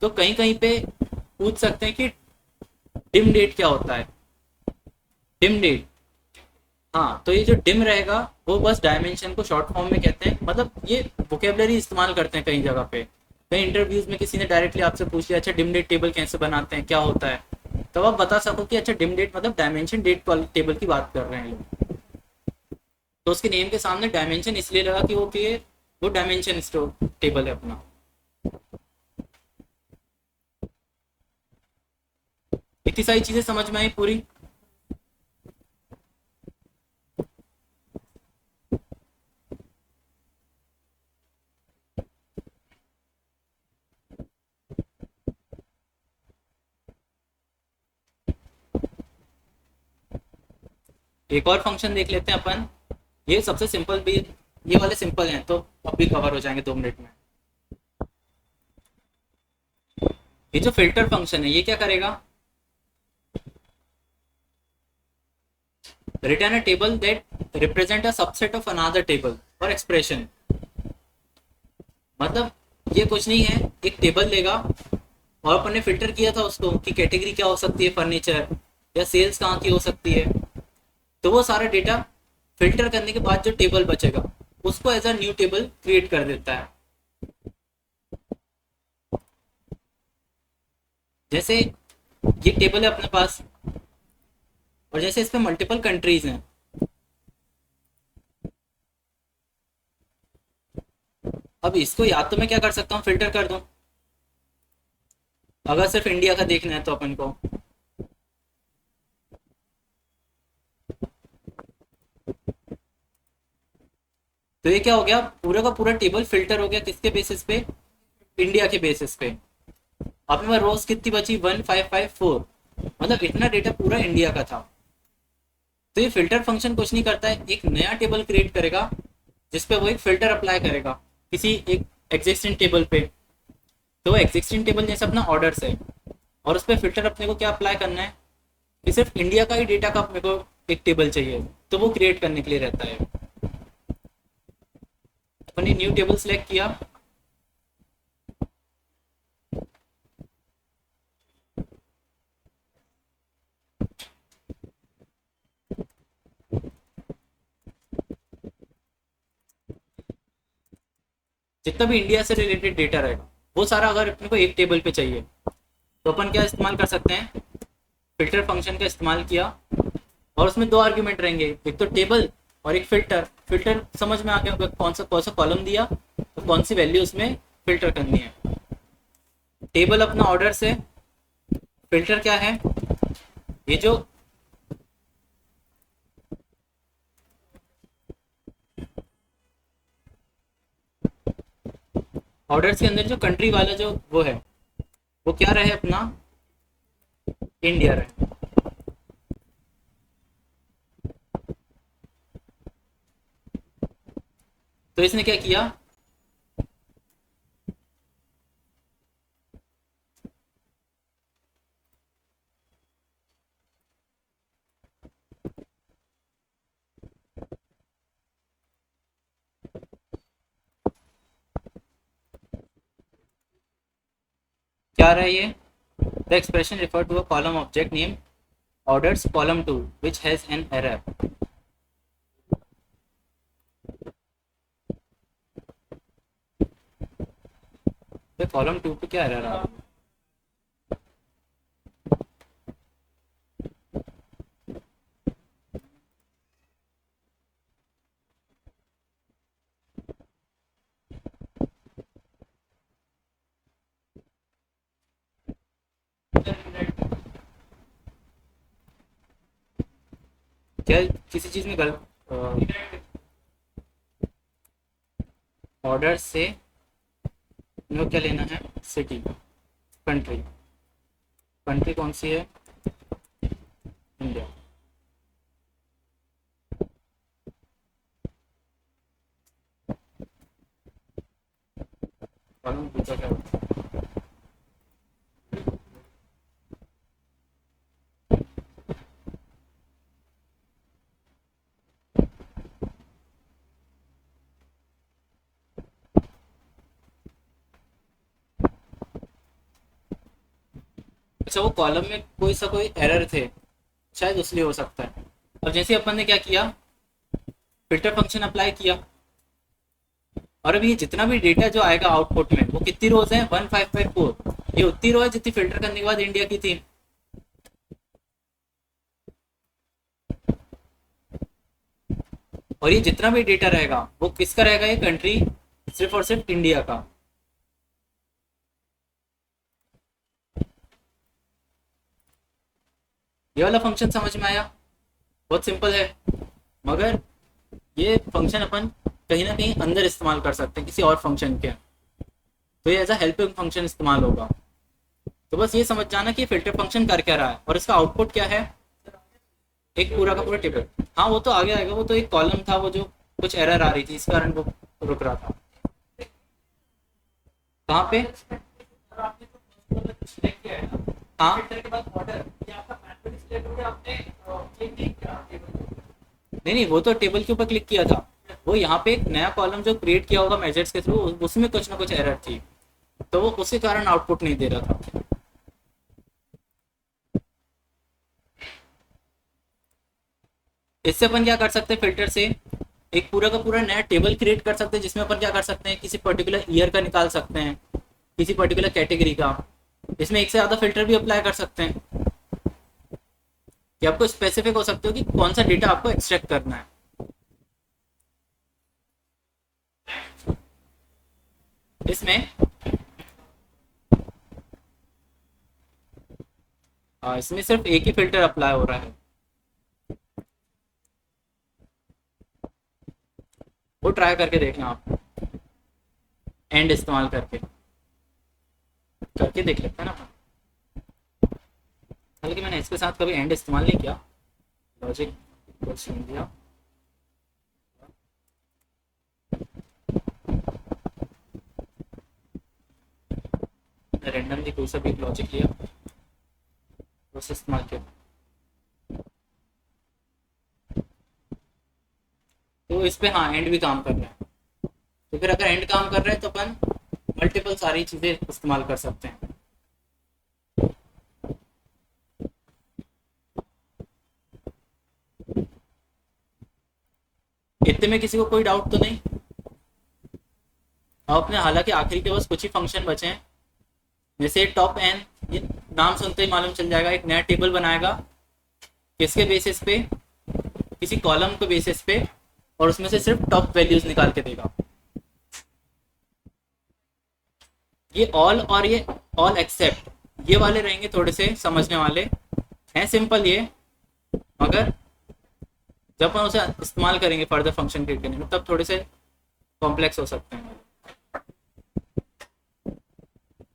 तो कहीं कहीं पे पूछ सकते हैं कि डिम डेट क्या होता है, डिम डेट, हाँ तो ये जो डिम रहेगा वो बस डायमेंशन को शॉर्ट फॉर्म में कहते हैं। मतलब ये वोकेबलरी इस्तेमाल करते हैं कई जगह पे, कई इंटरव्यूज में किसी ने डायरेक्टली आपसे पूछ लिया अच्छा डिम डेट टेबल कैसे बनाते हैं, क्या होता है, तब आप बता सको कि अच्छा डिम डेट मतलब डायमेंशन डेट टेबल की बात कर रहे हैं लोग। तो उसके नेम के सामने डायमेंशन इसलिए लगा कि वो डायमेंशन स्टोर टेबल है अपना। इतनी सारी चीजें समझ में आई पूरी। एक और फंक्शन देख लेते हैं अपन, ये सबसे सिंपल भी, ये वाले सिंपल हैं तो अब भी कवर हो जाएंगे 2 मिनट में। ये जो फिल्टर फंक्शन है ये क्या करेगा, return a table that represent a subset of another table और एक्सप्रेशन। मतलब ये कुछ नहीं है, एक टेबल लेगा और अपन ने फिल्टर किया था उसको कि कैटेगरी क्या हो सकती है, फर्नीचर या सेल्स कहाँ की हो सकती है, तो वो सारा डेटा फिल्टर करने के बाद जो टेबल बचेगा उसको as a new table create कर देता है। जैसे ये टेबल है अपने पास और जैसे इसमें मल्टीपल कंट्रीज हैं, अब इसको या तो मैं क्या कर सकता हूँ, फिल्टर कर दूं, अगर सिर्फ इंडिया का देखना है तो अपन को, तो ये क्या हो गया, पूरा का पूरा टेबल फिल्टर हो गया किसके बेसिस पे, इंडिया के बेसिस पे। अब मेरे रोज कितनी बची, 1554, मतलब इतना डेटा पूरा इंडिया का था। तो ये फिल्टर फंक्शन कुछ नहीं करता है, एक नया टेबल क्रिएट करेगा जिसपे वो एक फिल्टर अप्लाई करेगा किसी एक एग्जिस्टिंग टेबल पे। तो वो एग्जिस्टिंग टेबल जैसे अपना ऑर्डर्स है और उस पर फिल्टर अपने को क्या अप्लाई करना है कि सिर्फ इंडिया का ही डेटा का अपने को एक टेबल चाहिए, तो वो क्रिएट करने के लिए रहता है। अपन ने न्यू टेबल सेलेक्ट किया, जितना भी इंडिया से रिलेटेड डेटा रहेगा वो सारा अगर अपने को एक टेबल पे चाहिए तो अपन क्या इस्तेमाल कर सकते हैं, फिल्टर फंक्शन का इस्तेमाल किया और उसमें 2 आर्ग्यूमेंट रहेंगे, एक तो टेबल और एक फिल्टर। फिल्टर समझ में आ गया होगा, कौन सा कॉलम दिया तो कौन सी वैल्यू उसमें फिल्टर करनी है। टेबल अपना ऑर्डर से, फिल्टर क्या है, ये जो ऑर्डर्स के अंदर जो कंट्री वाला जो वो है वो क्या रहे अपना, इंडिया रहे। तो इसने क्या किया, क्या रहा है ये, the expression refer to a column object name orders column 2 which has an error. तो कॉलम 2 पे क्या एरर आ रहा है, क्या किसी चीज में गलत, ऑर्डर से इनको क्या लेना है, सिटी, कंट्री, कंट्री कौन सी है, इंडिया। कॉलम 2 का क्या होता है? अच्छा वो कॉलम में कोई सा कोई एरर थे, शायद इसलिए हो सकता है। अब जैसे अपन ने क्या किया, फिल्टर फंक्शन अप्लाई किया, और अब ये जितना भी डेटा जो आएगा आउटपुट में वो कितनी रोज है, 1554, ये उतनी रो है जितनी फिल्टर करने के बाद इंडिया की थी। और ये जितना भी डेटा रहेगा वो किसका रहेगा, ये कंट्री सिर्फ और सिर्फ इंडिया का। ये वाला फंक्शन समझ में आया, बहुत सिंपल है, मगर ये फंक्शन अपन कहीं ना कहीं अंदर इस्तेमाल कर सकते हैं किसी और फंक्शन के, तो ये एज अ हेल्पिंग फंक्शन इस्तेमाल होगा। तो बस ये समझ जाना कि फिल्टर फंक्शन कर क्या रहा है और इसका आउटपुट क्या है, एक पूरा का पूरा टेबल। हाँ वो तो आगे आएगा, वो तो एक कॉलम था वो जो कुछ एरर आ रही थी इस कारण वो रुक रहा था। कहाँ पे, हाँ नहीं नहीं, वो तो टेबल के ऊपर क्लिक किया था, वो यहाँ पे एक नया कॉलम जो क्रिएट किया होगा मेजर्स के थ्रू, उसमें कुछ ना कुछ एरर थी, तो वो उसके कारण आउटपुट नहीं दे रहा था। इससे अपन क्या कर सकते हैं, फिल्टर से एक पूरा का पूरा नया टेबल क्रिएट कर सकते हैं, जिसमें अपन क्या कर सकते हैं, किसी पर्टिकुलर ईयर का निकाल सकते हैं, किसी पर्टिकुलर कैटेगरी का। इसमें एक से ज़्यादा फिल्टर भी अप्लाई कर सकते हैं कि आपको स्पेसिफिक हो सकते हो कि कौन सा डेटा आपको एक्सट्रैक्ट करना है। इसमें इसमें सिर्फ एक ही फिल्टर अप्लाई हो रहा है, वो ट्राई करके देखना आप, एंड इस्तेमाल करके करके देख लेते हैं ना। हालांकि मैंने इसके साथ कभी एंड इस्तेमाल नहीं किया, लॉजिक को सुन दिया। रैंडमली कोई सा भी लॉजिक लिया, उसे इस्तेमाल किया, तो इस पे हाँ एंड भी काम कर रहा है। तो फिर अगर एंड काम कर रहा है तो अपन मल्टीपल सारी चीज़ें इस्तेमाल कर सकते हैं। इतने में किसी को कोई डाउट तो नहीं? अब अपने हालांकि आखिरी के बस कुछ ही फंक्शन बचे हैं, जैसे टॉप एन, ये नाम सुनते ही मालूम चल जाएगा, एक नया टेबल बनाएगा किसके बेसिस पे, किसी कॉलम के बेसिस पे, और उसमें से सिर्फ टॉप वैल्यूज निकाल के देगा। ये ऑल और ये ऑल एक्सेप्ट, ये वाले रहेंगे थोड़े से समझने वाले हैं, सिंपल ये, मगर जब हम उसे इस्तेमाल करेंगे फर्दर फंक्शन क्रिएट करने में तब थोड़े से कॉम्प्लेक्स हो सकते हैं।